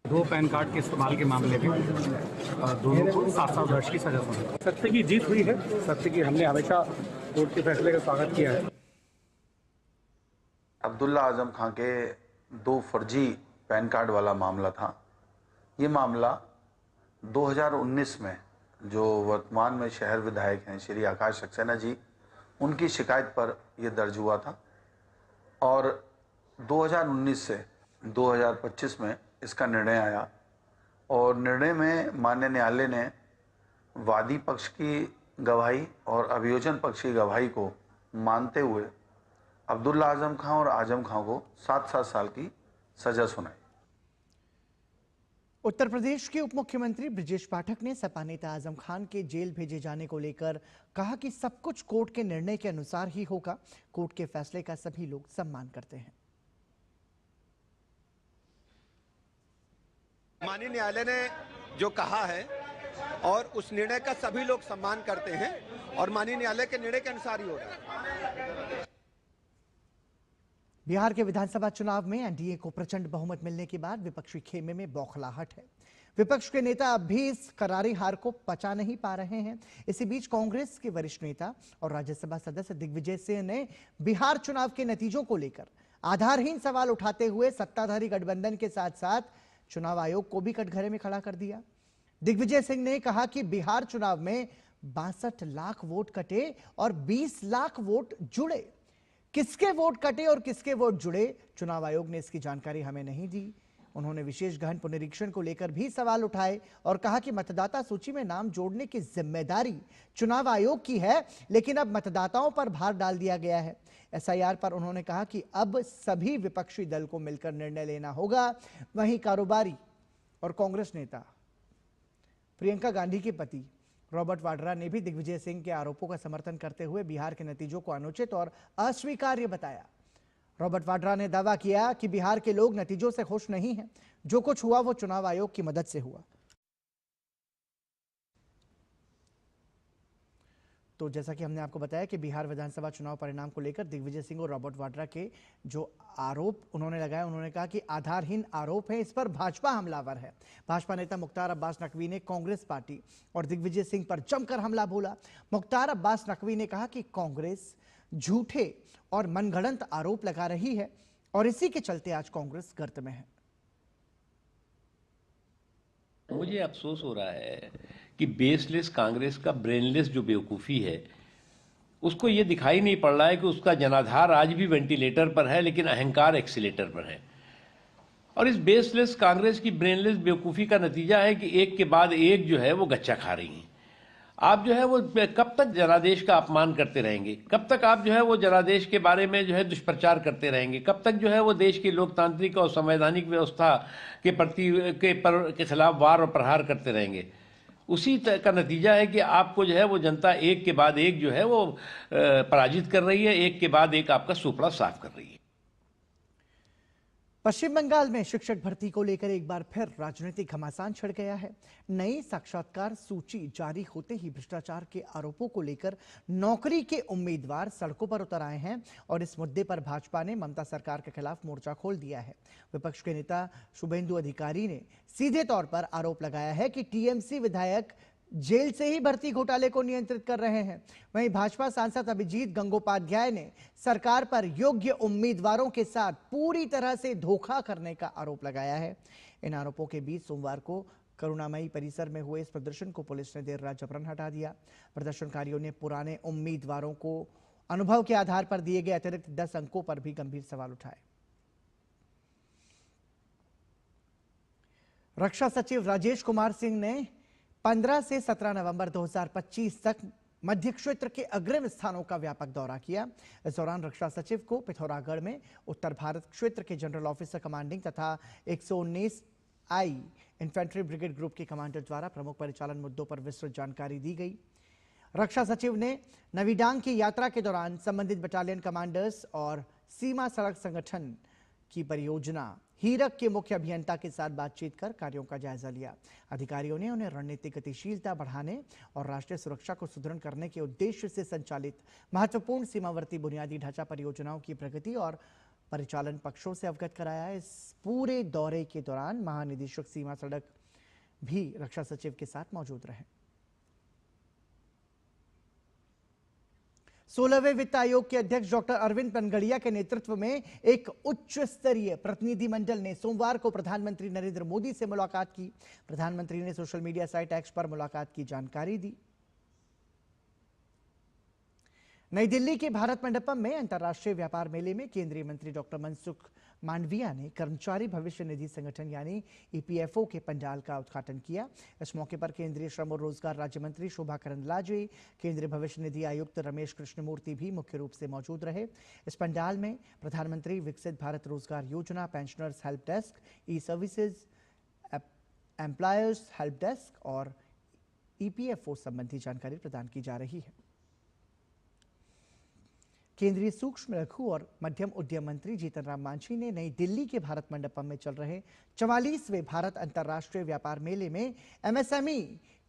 S14: 2 पैन कार्ड के इस्तेमाल के मामले में दोनों को 7 वर्ष की सजा सुनाई। सत्य की जीत हुई है। सत्य की हमने हमेशा कोर्ट के फैसले का स्वागत किया है।
S15: अब्दुल्ला आजम खान के 2 फर्जी पैन कार्ड वाला मामला था। ये मामला 2019 में जो वर्तमान में शहर विधायक हैं श्री आकाश सक्सेना जी, उनकी शिकायत पर यह दर्ज हुआ था और 2019 से 2025 में इसका निर्णय आया और निर्णय में माननीय न्यायालय ने वादी पक्ष की गवाही और अभियोजन पक्ष की गवाही को मानते हुए अब्दुल्ला आजम खान और आजम खान को 7-7 साल की सजा सुनाई।
S1: उत्तर प्रदेश के उप मुख्यमंत्री ब्रजेश पाठक ने सपा नेता आजम खान के जेल भेजे जाने को लेकर कहा कि सब कुछ कोर्ट के निर्णय के अनुसार ही होगा। कोर्ट के फैसले का सभी लोग सम्मान करते हैं।
S16: माननीय न्यायालय ने जो कहा है और उस निर्णय का सभी लोग सम्मान करते हैं और माननीय न्यायालय के निर्णय के अनुसार ही हो रहा है।
S1: बिहार के विधानसभा चुनाव में एनडीए को प्रचंड बहुमत मिलने के बाद विपक्षी खेमे में बौखलाहट है। विपक्ष के नेता अब भी इस करारी हार को पचा नहीं पा रहे हैं। इसी बीच कांग्रेस के वरिष्ठ नेता और राज्यसभा सदस्य दिग्विजय सिंह ने बिहार चुनाव के नतीजों को लेकर आधारहीन सवाल उठाते हुए सत्ताधारी गठबंधन के साथ साथ चुनाव आयोग को भी कटघरे में खड़ा कर दिया। दिग्विजय सिंह ने कहा कि बिहार चुनाव में 62 लाख वोट कटे और 20 लाख वोट जुड़े। किसके वोट कटे और किसके वोट जुड़े, चुनाव आयोग ने इसकी जानकारी हमें नहीं दी। उन्होंने विशेष गहन पुनरीक्षण को लेकर भी सवाल उठाए और कहा कि मतदाता सूची में नाम जोड़ने की जिम्मेदारी चुनाव आयोग की है, लेकिन अब मतदाताओं पर भार डाल दिया गया है। एसआईआर पर उन्होंने कहा कि अब सभी विपक्षी दल को मिलकर निर्णय लेना होगा। वहीं कारोबारी और कांग्रेस नेता प्रियंका गांधी के पति रॉबर्ट वाड्रा ने भी दिग्विजय सिंह के आरोपों का समर्थन करते हुए बिहार के नतीजों को अनुचित और अस्वीकार्य बताया। रॉबर्ट वाड्रा ने दावा किया कि बिहार के लोग नतीजों से खुश नहीं हैं। जो कुछ हुआ वो चुनाव आयोग की मदद से हुआ। तो जैसा कि हमने आपको बताया कि बिहार विधानसभा चुनाव परिणाम को लेकर दिग्विजय सिंह और रॉबर्ट वाड्रा के जो आरोप उन्होंने लगाए, उन्होंने कहा कि आधारहीन आरोप है, इस पर भाजपा हमलावर है। भाजपा नेता मुख्तार अब्बास नकवी ने कांग्रेस पार्टी और दिग्विजय सिंह पर जमकर हमला बोला। मुख्तार अब्बास नकवी ने कहा कि कांग्रेस झूठे और मनगढ़ंत आरोप लगा रही है और इसी के चलते आज कांग्रेस गर्त में है।
S17: मुझे अफसोस हो रहा है कि बेसलेस कांग्रेस का ब्रेनलेस जो बेवकूफ़ी है उसको ये दिखाई नहीं पड़ रहा है कि उसका जनाधार आज भी वेंटिलेटर पर है लेकिन अहंकार एक्सीलेटर पर है। और इस बेसलेस कांग्रेस की ब्रेनलेस बेवकूफ़ी का नतीजा है कि एक के बाद एक जो है वो गच्चा खा रही हैं। आप जो है वो कब तक जनादेश का अपमान करते रहेंगे? कब तक आप जो है वो जनादेश के बारे में जो है दुष्प्रचार करते रहेंगे? कब तक जो है वो देश की लोकतांत्रिक और संवैधानिक व्यवस्था के प्रति के खिलाफ वार और प्रहार करते रहेंगे? उसी का नतीजा है कि आपको जो है वो जनता एक के बाद एक जो है वो पराजित कर रही है, एक के बाद एक आपका सुपड़ा साफ कर रही है।
S1: पश्चिम बंगाल में शिक्षक भर्ती को लेकर एक बार फिर राजनीतिक घमासान छिड़ गया है। नई साक्षात्कार सूची जारी होते ही भ्रष्टाचार के आरोपों को लेकर नौकरी के उम्मीदवार सड़कों पर उतर आए हैं और इस मुद्दे पर भाजपा ने ममता सरकार के खिलाफ मोर्चा खोल दिया है। विपक्ष के नेता शुभेंदु अधिकारी ने सीधे तौर पर आरोप लगाया है कि टीएमसी विधायक जेल से ही भर्ती घोटाले को नियंत्रित कर रहे हैं। वहीं भाजपा सांसद अभिजीत गंगोपाध्याय ने सरकार पर योग्य उम्मीदवारों के साथ पूरी तरह से धोखा करने का आरोप लगाया है। इन आरोपों के बीच सोमवार को करुणामयी परिसर में हुए इस प्रदर्शन को पुलिस ने देर रात जबरन हटा दिया। प्रदर्शनकारियों ने पुराने उम्मीदवारों को अनुभव के आधार पर दिए गए अतिरिक्त 10 अंकों पर भी गंभीर सवाल उठाए। रक्षा सचिव राजेश कुमार सिंह ने 15 से 17 नवंबर 2025 तक मध्य क्षेत्र के अग्रिम स्थानों का व्यापक दौरा किया। इस दौरान रक्षा सचिव को पिथौरागढ़ में उत्तर भारत क्षेत्र के जनरल ऑफिसर कमांडिंग तथा 119 आई इन्फेंट्री ब्रिगेड ग्रुप के कमांडर द्वारा प्रमुख परिचालन मुद्दों पर विस्तृत जानकारी दी गई। रक्षा सचिव ने नवीडांग की यात्रा के दौरान संबंधित बटालियन कमांडर्स और सीमा सड़क संगठन की परियोजना हीरक के मुख्य अभियंता के साथ बातचीत कर कार्यों का जायजा लिया। अधिकारियों ने उन्हें रणनीतिक गतिशीलता बढ़ाने और राष्ट्रीय सुरक्षा को सुदृढ़ करने के उद्देश्य से संचालित महत्वपूर्ण सीमावर्ती बुनियादी ढांचा परियोजनाओं की प्रगति और परिचालन पक्षों से अवगत कराया। इस पूरे दौरे के दौरान महानिदेशक सीमा सड़क भी रक्षा सचिव के साथ मौजूद रहे। 16वें वित्त आयोग के अध्यक्ष डॉक्टर अरविंद पनगड़िया के नेतृत्व में एक उच्च स्तरीय प्रतिनिधिमंडल ने सोमवार को प्रधानमंत्री नरेंद्र मोदी से मुलाकात की। प्रधानमंत्री ने सोशल मीडिया साइट एक्स पर मुलाकात की जानकारी दी। नई दिल्ली के भारत मंडपम में अंतर्राष्ट्रीय व्यापार मेले में केंद्रीय मंत्री डॉक्टर मनसुख मांडविया ने कर्मचारी भविष्य निधि संगठन यानी ईपीएफओ के पंडाल का उद्घाटन किया। इस मौके पर केंद्रीय श्रम और रोजगार राज्य मंत्री शोभा करंदलाजे, केंद्रीय भविष्य निधि आयुक्त रमेश कृष्णमूर्ति भी मुख्य रूप से मौजूद रहे। इस पंडाल में प्रधानमंत्री विकसित भारत रोजगार योजना, पेंशनर्स हेल्प डेस्क, ई सर्विसेज, एम्प्लॉयर्स हेल्प डेस्क और ईपीएफओ संबंधी जानकारी प्रदान की जा रही है। केंद्रीय सूक्ष्म लघु और मध्यम उद्यम मंत्री जीतन राम मांझी ने नई दिल्ली के भारत मंडपम में चल रहे 44वें भारत अंतर्राष्ट्रीय व्यापार मेले में MSME,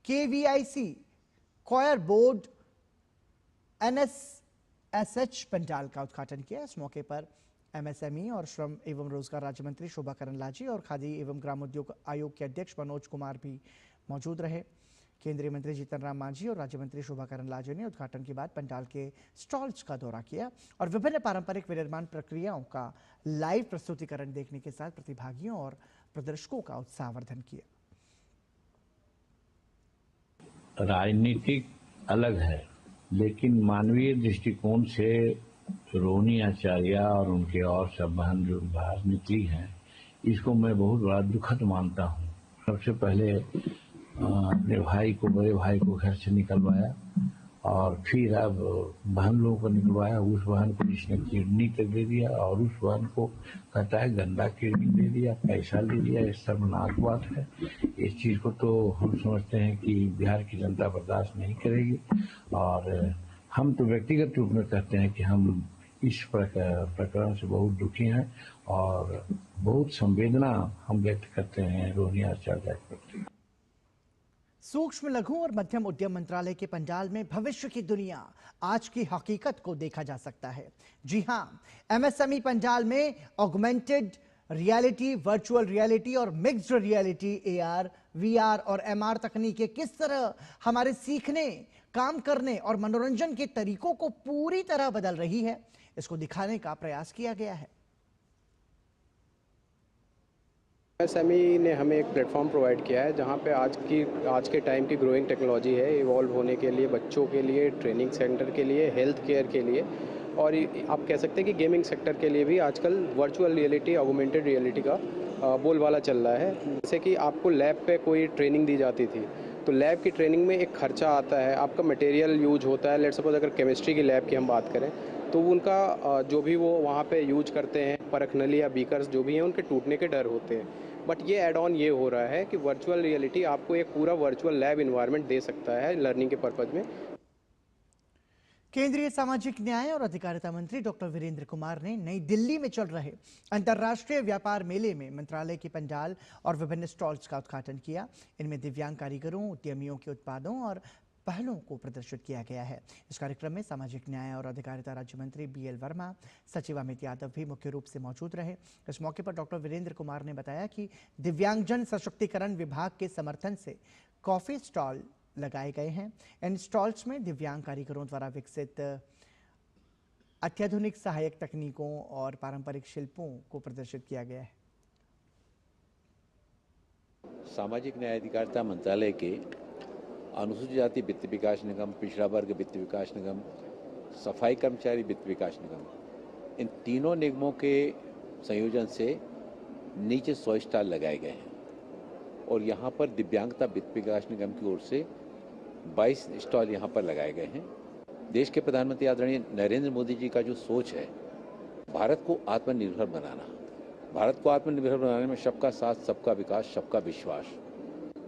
S1: KVIC, coir board, NSSH pandal का उद्घाटन किया। इस मौके पर एमएसएमई और श्रम एवं रोजगार राज्य मंत्री शोभा करंदलाजे और खादी एवं ग्रामोद्योग आयोग के अध्यक्ष मनोज कुमार भी मौजूद रहे। केंद्रीय मंत्री जीतन राम मांझी और राज्य मंत्री शोभा करंदलाजे ने उद्घाटन के बाद पंडाल के स्टॉल्स का दौरा किया और विभिन्न पारंपरिक विनिर्माण प्रक्रियाओं का लाइव प्रस्तुतिकरण देखने के साथ प्रतिभागियों और प्रदर्शकों का उत्साहवर्धन किया।
S6: राजनीतिक अलग है, लेकिन मानवीय दृष्टिकोण से रोहिणी आचार्य और उनके और सब बहन जो बाहर निकली हैं, इसको मैं बहुत बड़ा दुखद मानता हूँ। सबसे पहले अपने भाई को, बड़े भाई को घर से निकलवाया और फिर अब बहन लोगों को निकलवाया। उस बहन को जिसने किडनी तक दे दिया और उस बहन को कहता है गंदा किडनी दे दिया, पैसा ले लिया। ये शर्मनाक बात है। इस चीज़ को तो हम समझते हैं कि बिहार की जनता बर्दाश्त नहीं करेगी और हम तो व्यक्तिगत रूप में कहते हैं कि हम इस प्रकरण से बहुत दुखी हैं और बहुत संवेदना हम व्यक्त करते हैं रोहिणी आचार्य के प्रति।
S1: सूक्ष्म लघु और मध्यम उद्यम मंत्रालय के पंडाल में भविष्य की दुनिया, आज की हकीकत को देखा जा सकता है। जी हां, एमएसएमई पंडाल में ऑगमेंटेड रियलिटी, वर्चुअल रियलिटी और मिक्स्ड रियलिटी, एआर, वीआर और एमआर तकनीकें किस तरह हमारे सीखने, काम करने और मनोरंजन के तरीकों को पूरी तरह बदल रही है, इसको दिखाने का प्रयास किया गया है।
S18: एमएसएमई ने हमें एक प्लेटफॉर्म प्रोवाइड किया है जहां पे आज के टाइम की ग्रोइंग टेक्नोलॉजी है, इवॉल्व होने के लिए, बच्चों के लिए, ट्रेनिंग सेंटर के लिए, हेल्थ केयर के लिए और आप कह सकते हैं कि गेमिंग सेक्टर के लिए भी आजकल वर्चुअल रियलिटी, ऑगमेंटेड रियलिटी का बोलबाला चल रहा है। जैसे कि आपको लैब पे कोई ट्रेनिंग दी जाती थी, तो लैब की ट्रेनिंग में एक खर्चा आता है, आपका मटेरियल यूज होता है। लेट्स सपोज अगर केमिस्ट्री की लैब की हम बात करें तो उनका जो भी वो वहाँ पे यूज करते हैं, परखनली या बीकर्स जो भी हैं, उनके टूटने के डर होते हैं। बट ये एड ऑन ये हो रहा है कि वर्चुअल रियलिटी आपको एक पूरा वर्चुअल लैब इन्वायरमेंट दे सकता है लर्निंग के पर्पज में।
S1: केंद्रीय सामाजिक न्याय और अधिकारिता मंत्री डॉक्टर वीरेंद्र कुमार ने नई दिल्ली में चल रहे अंतर्राष्ट्रीय व्यापार मेले में मंत्रालय के पंडाल और विभिन्न स्टॉल्स का उद्घाटन किया। इनमें दिव्यांग कारीगरों, उद्यमियों के उत्पादों और पहलों को प्रदर्शित किया गया है। इस कार्यक्रम में सामाजिक न्याय और अधिकारिता राज्य मंत्री BL वर्मा, सचिव अमित यादव भी मुख्य रूप से मौजूद रहे। इस मौके पर डॉक्टर वीरेंद्र कुमार ने बताया कि दिव्यांगजन सशक्तिकरण विभाग के समर्थन से कॉफी स्टॉल लगाए गए हैं। इन स्टॉल्स में दिव्यांग कारीगरों द्वारा विकसित अत्याधुनिक सहायक तकनीकों और पारंपरिक शिल्पों को प्रदर्शित किया गया है।
S19: सामाजिक न्याय अधिकारिता मंत्रालय के अनुसूचित जाति वित्त विकास निगम, पिछड़ा वर्ग वित्त विकास निगम, सफाई कर्मचारी वित्त विकास निगम, इन तीनों निगमों के संयोजन से नीचे 100 स्टॉल लगाए गए हैं और यहाँ पर दिव्यांगता वित्त विकास निगम की ओर से 22 स्टॉल यहाँ पर लगाए गए हैं। देश के प्रधानमंत्री आदरणीय नरेंद्र मोदी जी का जो सोच है, भारत को आत्मनिर्भर बनाना, भारत को आत्मनिर्भर बनाने में सबका साथ, सबका विकास, सबका विश्वास,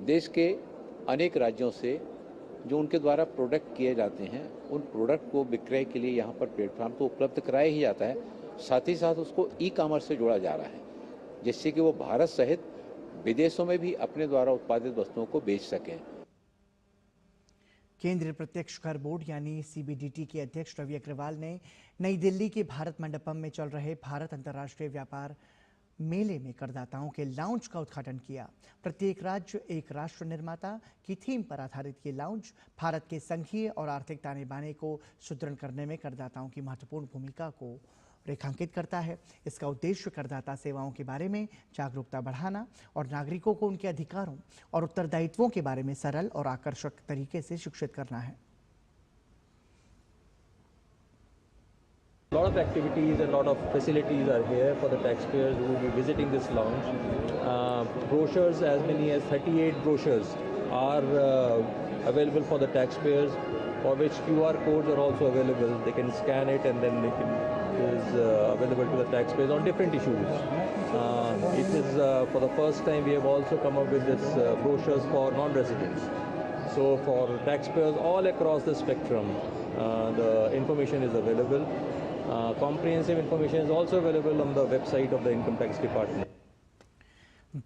S19: देश के अनेक राज्यों से जो उनके द्वारा प्रोडक्ट किए जाते हैं, उन प्रोडक्ट को विक्रय के लिए यहाँ पर प्लेटफॉर्म तो उपलब्ध कराया ही जाता है, साथ ही साथ उसको ई-कॉमर्स से जोड़ा जा रहा है, जिससे कि वो भारत सहित विदेशों में भी अपने द्वारा उत्पादित वस्तुओं को बेच सकें।
S1: केंद्रीय प्रत्यक्ष कर बोर्ड यानी CBDT के अध्यक्ष रवि अग्रवाल ने नई दिल्ली के भारत मंडपम में चल रहे भारत अंतर्राष्ट्रीय व्यापार मेले में करदाताओं के लाउंज का उद्घाटन किया। प्रत्येक राज्य एक राष्ट्र निर्माता की थीम पर आधारित ये लाउंज भारत के संघीय और आर्थिक ताने बाने को सुदृढ़ करने में करदाताओं की महत्वपूर्ण भूमिका को रेखांकित करता है। इसका उद्देश्य करदाता सेवाओं के बारे में जागरूकता बढ़ाना और नागरिकों को उनके अधिकारों और उत्तरदायित्वों के बारे में सरल और आकर्षक तरीके से शिक्षित करना है।
S20: A lot of activities and a lot of facilities are here for the taxpayers who will be visiting this lounge. Brochures, as many as 38 brochures are available for the taxpayers, for which QR codes are also available. They can scan it and then it is available to the taxpayers on different issues. It is for the first time we have also come up with this brochures for non-residents. So for taxpayers all across the spectrum, the information is available. Comprehensive information is also available on the website of the Income Tax Department.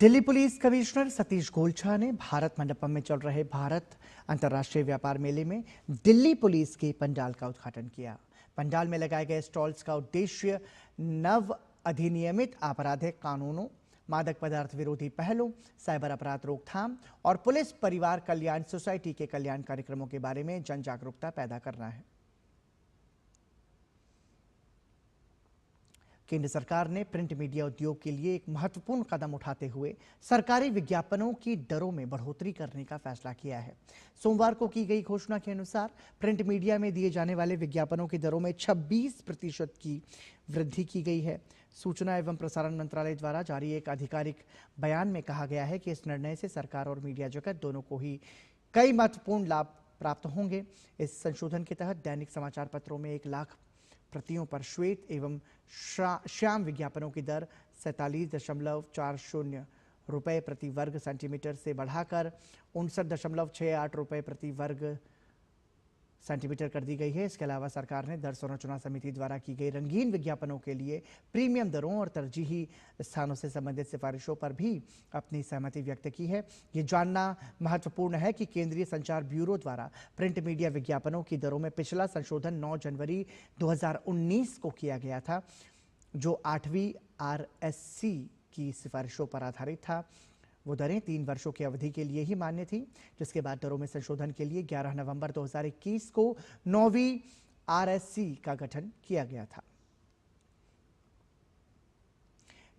S1: Delhi police commissioner Satish Golchha ने भारत मंडपम में चल रहे भारत अंतर्राष्ट्रीय व्यापार मेले में Delhi police के पंडाल का उद्घाटन किया। पंडाल में लगाए गए स्टॉल्स का उद्देश्य नव अधिनियमित आपराधिक कानूनों, मादक पदार्थ विरोधी पहलों, साइबर अपराध रोकथाम और पुलिस परिवार कल्याण सोसाइटी के कल्याण कार्यक्रमों के बारे में जन जागरूकता पैदा करना है। केंद्र सरकार ने प्रिंट मीडिया उद्योग के लिए एक महत्वपूर्ण कदम उठाते हुए सरकारी विज्ञापनों की दरों में बढ़ोतरी करने का फैसला किया है। सोमवार को की गई घोषणा के अनुसार प्रिंट मीडिया में दिए जाने वाले विज्ञापनों की दरों में 26% की वृद्धि की गई है। सूचना एवं प्रसारण मंत्रालय द्वारा जारी एक आधिकारिक बयान में कहा गया है कि इस निर्णय से सरकार और मीडिया जगत दोनों को ही कई महत्वपूर्ण लाभ प्राप्त होंगे। इस संशोधन के तहत दैनिक समाचार पत्रों में 1 लाख प्रतियों पर श्वेत एवं श्याम विज्ञापनों की दर 47.40 रुपये प्रति वर्ग सेंटीमीटर से बढ़ाकर 59.68 रुपये प्रति वर्ग सेंटीमीटर कर दी गई है। इसके अलावा सरकार ने दर संरचना समिति द्वारा की गई रंगीन विज्ञापनों के लिए प्रीमियम दरों और तरजीही स्थानों से संबंधित सिफारिशों पर भी अपनी सहमति व्यक्त की है। ये जानना महत्वपूर्ण है कि केंद्रीय संचार ब्यूरो द्वारा प्रिंट मीडिया विज्ञापनों की दरों में पिछला संशोधन 9 जनवरी 2019 को किया गया था, जो 8वीं RSC की सिफारिशों पर आधारित था। वो दरें 3 वर्षों की अवधि के लिए ही मान्य थी, जिसके बाद दरों में संशोधन के लिए 11 नवंबर 2021 को 9वीं RSC का गठन किया गया था।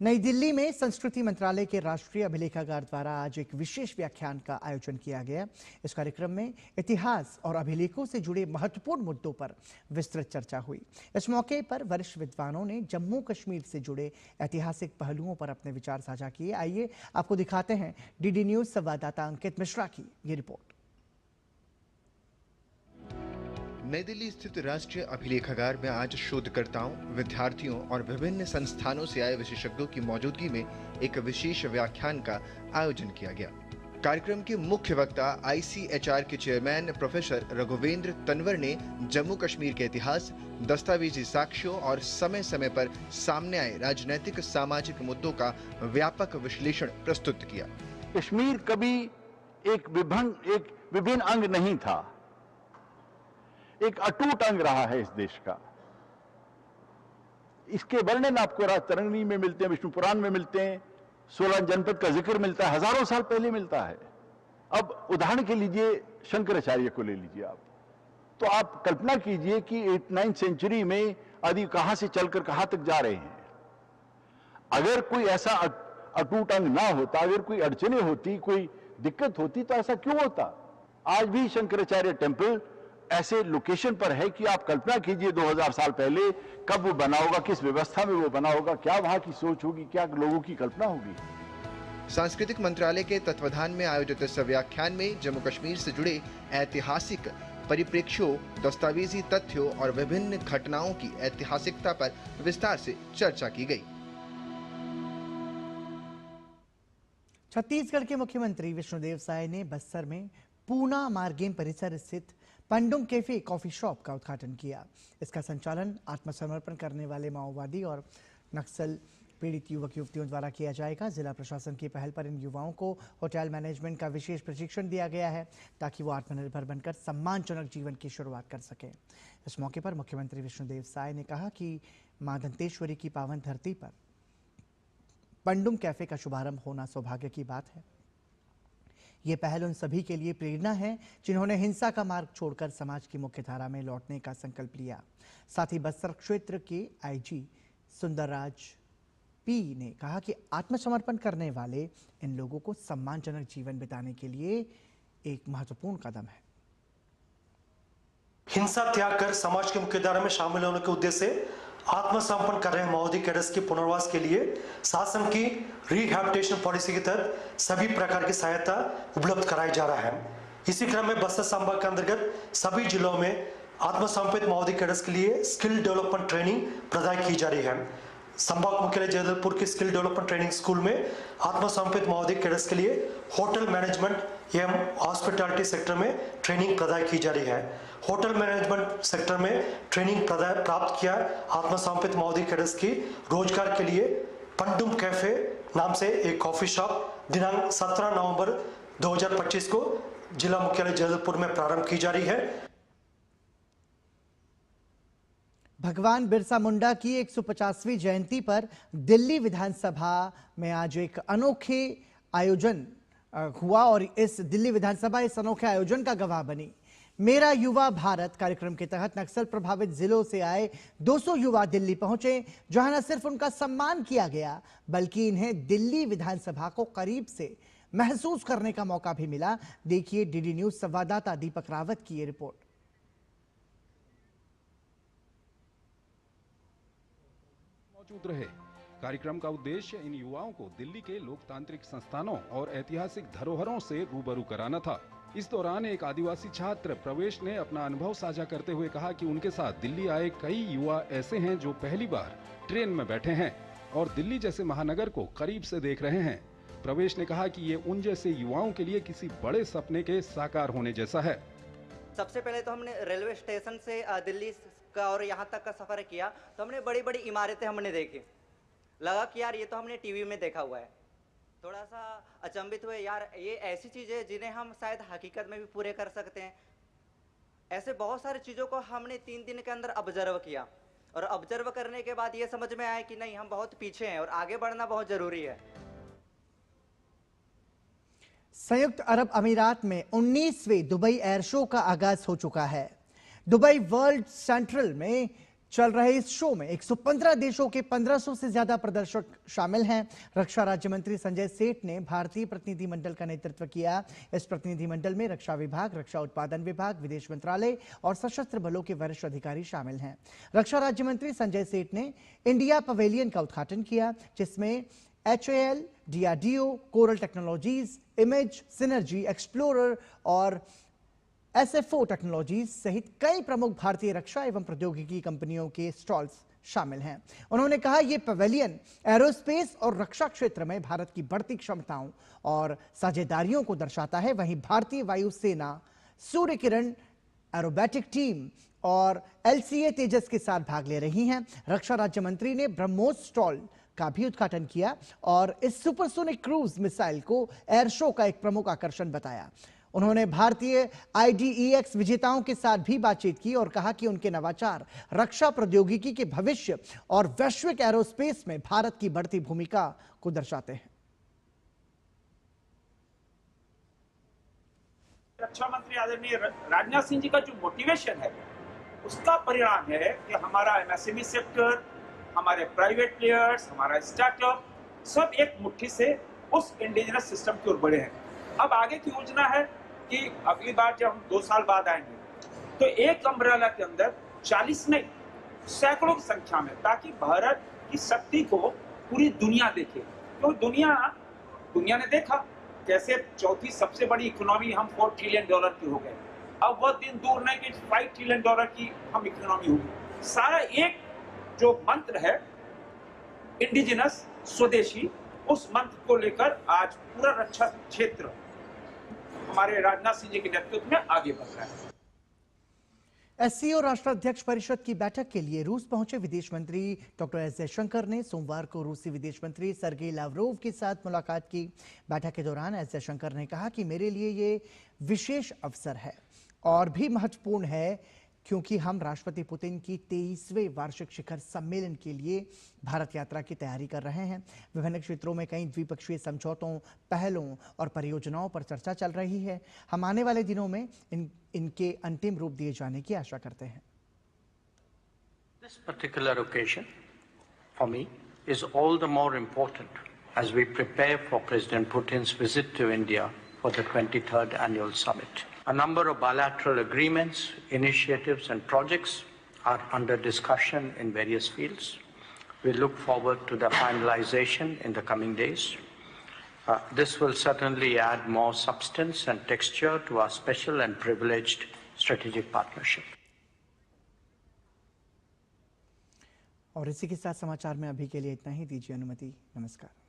S1: नई दिल्ली में संस्कृति मंत्रालय के राष्ट्रीय अभिलेखागार द्वारा आज एक विशेष व्याख्यान का आयोजन किया गया। इस कार्यक्रम में इतिहास और अभिलेखों से जुड़े महत्वपूर्ण मुद्दों पर विस्तृत चर्चा हुई। इस मौके पर वरिष्ठ विद्वानों ने जम्मू कश्मीर से जुड़े ऐतिहासिक पहलुओं पर अपने विचार साझा किए। आइए आपको दिखाते हैं डीडी न्यूज संवाददाता अंकित मिश्रा की ये रिपोर्ट।
S21: नई दिल्ली स्थित राष्ट्रीय अभिलेखागार में आज शोधकर्ताओं, विद्यार्थियों और विभिन्न संस्थानों से आए विशेषज्ञों की मौजूदगी में एक विशेष व्याख्यान का आयोजन किया गया। कार्यक्रम के मुख्य वक्ता ICHR के चेयरमैन प्रोफेसर रघुवेंद्र तनवर ने जम्मू कश्मीर के इतिहास, दस्तावेजी साक्ष्यों और समय समय पर सामने आए राजनीतिक सामाजिक मुद्दों का व्यापक विश्लेषण प्रस्तुत किया।
S22: कश्मीर कभी एक विभिन्न अंग नहीं था, एक अटूट अंग रहा है इस देश का। इसके वर्णन आपको राजतरंगिणी में मिलते हैं, विष्णु पुराण में मिलते हैं, 16 जनपद का जिक्र मिलता है, हजारों साल पहले मिलता है। अब उदाहरण के लीजिए शंकराचार्य को ले लीजिए आप, तो आप कल्पना कीजिए कि 8th-9th सेंचुरी में आदि कहां से चलकर कहां तक जा रहे हैं। अगर कोई ऐसा अटूट अंग ना होता, अगर कोई अड़चने होती, कोई दिक्कत होती, तो ऐसा क्यों होता। आज भी शंकराचार्य टेम्पल ऐसे लोकेशन पर है कि आप कल्पना कीजिए 2000 साल पहले कब वो बना होगा, किस व्यवस्था में वो बना होगा, क्या वहां की सोच होगी, क्या लोगों की कल्पना होगी।
S21: सांस्कृतिक मंत्रालय के तत्वाधान में आयोजित इस व्याख्यान में जम्मू कश्मीर से जुड़े ऐतिहासिक परिप्रेक्ष्यों, दस्तावेजी तथ्यों और विभिन्न घटनाओं की ऐतिहासिकता पर विस्तार से चर्चा की गई।
S1: छत्तीसगढ़ के मुख्यमंत्री विष्णुदेव साय ने बस्तर में पूना मार्गेम परिसर स्थित पंडुम कैफे कॉफी शॉप का उद्घाटन किया। इसका संचालन आत्मसमर्पण करने वाले माओवादी और नक्सल पीड़ित युवक युवतियों द्वारा किया जाएगा। जिला प्रशासन की पहल पर इन युवाओं को होटल मैनेजमेंट का विशेष प्रशिक्षण दिया गया है, ताकि वो आत्मनिर्भर बनकर सम्मानजनक जीवन की शुरुआत कर सकें। इस मौके पर मुख्यमंत्री विष्णुदेव साय ने कहा कि मां दंतेश्वरी की पावन धरती पर पंडुम कैफे का शुभारंभ होना सौभाग्य की बात है। ये पहल उन सभी के लिए प्रेरणा है जिन्होंने हिंसा का मार्ग छोड़कर समाज की मुख्यधारा में लौटने का संकल्प लिया। साथ ही बस्तर क्षेत्र के IG सुंदरराज P ने कहा कि आत्मसमर्पण करने वाले इन लोगों को सम्मानजनक जीवन बिताने के लिए एक महत्वपूर्ण कदम है।
S23: हिंसा त्याग कर समाज की मुख्यधारा में शामिल होने के उद्देश्य से आत्मसमर्पण कर रहे माओवादी कैडर्स के पुनर्वास के लिए शासन की रिहैबिलिटेशन पॉलिसी के तहत सभी प्रकार की सहायता उपलब्ध कराई जा रहा है। इसी क्रम में बस्तर संभाग के अंतर्गत सभी जिलों में आत्मसमर्पित माओवादी कैडर्स के लिए स्किल डेवलपमेंट ट्रेनिंग प्रदान की जा रही है। संभाग मुख्यालय जगदलपुर की स्किल डेवलपमेंट ट्रेनिंग स्कूल में आत्मसमर्पित माओवादी कैडर्स के लिए होटल मैनेजमेंट एवं हॉस्पिटैलिटी सेक्टर में ट्रेनिंग प्रदान की जा रही है। होटल मैनेजमेंट सेक्टर में ट्रेनिंग प्राप्त किया आत्मसमर्पित माओवादी कैडर्स की रोजगार के लिए पंडुम कैफे नाम से एक कॉफी शॉप दिनांक 17 नवंबर 2025 को जिला मुख्यालय जगदलपुर में प्रारंभ की जा रही है।
S1: भगवान बिरसा मुंडा की 150वीं जयंती पर दिल्ली विधानसभा में आज एक अनोखे आयोजन हुआ और इस दिल्ली विधानसभा इस अनोखे आयोजन का गवाह बनी। मेरा युवा भारत कार्यक्रम के तहत नक्सल प्रभावित जिलों से आए 200 युवा दिल्ली पहुंचे, जहां न सिर्फ उनका सम्मान किया गया बल्कि इन्हें दिल्ली विधानसभा को करीब से महसूस करने का मौका भी मिला। देखिए डीडी न्यूज संवाददाता दीपक रावत की ये रिपोर्ट।
S24: मौजूद रहे। कार्यक्रम का उद्देश्य इन युवाओं को दिल्ली के लोकतांत्रिक संस्थानों और ऐतिहासिक धरोहरों से रूबरू कराना था। इस दौरान एक आदिवासी छात्र प्रवेश ने अपना अनुभव साझा करते हुए कहा कि उनके साथ दिल्ली आए कई युवा ऐसे हैं जो पहली बार ट्रेन में बैठे हैं और दिल्ली जैसे महानगर को करीब से देख रहे हैं। प्रवेश ने कहा कि ये उन जैसे युवाओं के लिए किसी बड़े सपने के साकार होने जैसा है।
S2: सबसे पहले तो हमने रेलवे स्टेशन से दिल्ली का और यहाँ तक का सफ़र किया तो हमने बड़ी बड़ी इमारतें हमने देखी, लगा कि यार ये तो हमने टीवी में देखा हुआ है। थोड़ा सा अचंभित हुए, यार ये ऐसी चीज़ें हैं जिन्हें हम शायद हकीकत में भी पूरे कर सकते हैं। ऐसे बहुत सारी चीज़ों को हमने 3 दिन के अंदर ऑब्जर्व किया और ऑब्जर्व करने के बाद ये समझ में आया कि नहीं, हम बहुत पीछे हैं और आगे बढ़ना बहुत ज़रूरी है।
S1: संयुक्त अरब अमीरात में 19वें दुबई एयर शो का आगाज हो चुका है। दुबई वर्ल्ड सेंट्रल में चल रहे इस शो में 115 देशों के 1500 से ज्यादा प्रदर्शक शामिल हैं। रक्षा राज्य मंत्री संजय सेठ ने भारतीय प्रतिनिधिमंडल का नेतृत्व किया। इस प्रतिनिधिमंडल में रक्षा विभाग, रक्षा उत्पादन विभाग, विदेश मंत्रालय और सशस्त्र बलों के वरिष्ठ अधिकारी शामिल हैं। रक्षा राज्य मंत्री संजय सेठ ने इंडिया पवेलियन का उद्घाटन किया, जिसमें HAL, DRDO, coral technologies, image, synergy, explorer और SFO टेक्नोलॉजीज सहित कई प्रमुख भारतीय रक्षा एवं प्रौद्योगिकी कंपनियों के स्टॉल्स शामिल हैं। उन्होंने कहा, यह पवेलियन एरोस्पेस और रक्षा क्षेत्र में भारत की बढ़ती क्षमताओं और साझेदारियों को दर्शाता है। वहीं भारतीय वायुसेना सूर्य किरण एरोबैटिक टीम और LCA तेजस के साथ भाग ले रही हैं। रक्षा राज्य मंत्री ने ब्रह्मोस स्टॉल का भी उद्घाटन किया और इस सुपरसोनिक क्रूज मिसाइल को एयर शो का एक प्रमुख आकर्षण बताया। उन्होंने भारतीय IDEX विजेताओं के साथ भी बातचीत की और कहा कि उनके नवाचार रक्षा प्रौद्योगिकी के भविष्य और वैश्विक एरोस्पेस में भारत की बढ़ती भूमिका को दर्शाते हैं।
S4: रक्षा मंत्री आदरणीय राजनाथ सिंह जी का जो मोटिवेशन है, उसका परिणाम है कि हमारा MSME सेक्टर, हमारे प्राइवेट प्लेयर्स, हमारा स्टार्टअप सब एक मुट्ठी से उस इंडिजिनस सिस्टम की ओर बढ़े हैं। अब आगे की योजना है कि अगली बार जब हम 2 साल बाद आएंगे तो एक अम्ब्रेला के अंदर 40 नहीं, सैकड़ों की संख्या में, ताकि भारत की शक्ति को पूरी दुनिया देखे। तो दुनिया ने देखा कैसे चौथी सबसे बड़ी इकोनॉमी हम $4 ट्रिलियन की हो गए। अब वह दिन दूर नहीं कि $5 ट्रिलियन की हम इकोनॉमी होगी। सारा एक जो मंत्र है इंडिजिनस, स्वदेशी, उस मंत्र को लेकर आज पूरा रक्षा क्षेत्र हमारे राजनाथ सिंह जी के नेतृत्व में आगे बढ़ रहा है।
S1: SCO राष्ट्राध्यक्ष परिषद की बैठक के लिए रूस पहुंचे विदेश मंत्री डॉक्टर एस जयशंकर ने सोमवार को रूसी विदेश मंत्री सर्गेई लावरोव के साथ मुलाकात की। बैठक के दौरान एस जयशंकर ने कहा कि मेरे लिए ये विशेष अवसर है और भी महत्वपूर्ण है क्योंकि हम राष्ट्रपति पुतिन की 23वें वार्षिक शिखर सम्मेलन के लिए भारत यात्रा की तैयारी कर रहे हैं। विभिन्न क्षेत्रों में कई द्विपक्षीय समझौतों, पहलों और परियोजनाओं पर चर्चा चल रही है। हम आने वाले दिनों में इनके अंतिम रूप दिए जाने की आशा करते हैं।
S5: This particular occasion for me is all the more important as we prepare for President Putin's visit to India for the 23rd annual summit. A number of bilateral agreements, initiatives and projects are under discussion in various fields. We look forward to the finalization in the coming days. This will certainly add more substance and texture to our special and privileged strategic partnership.
S1: और इसी के साथ समाचार में अभी के लिए इतना ही। दीजिए अनुमति। नमस्कार।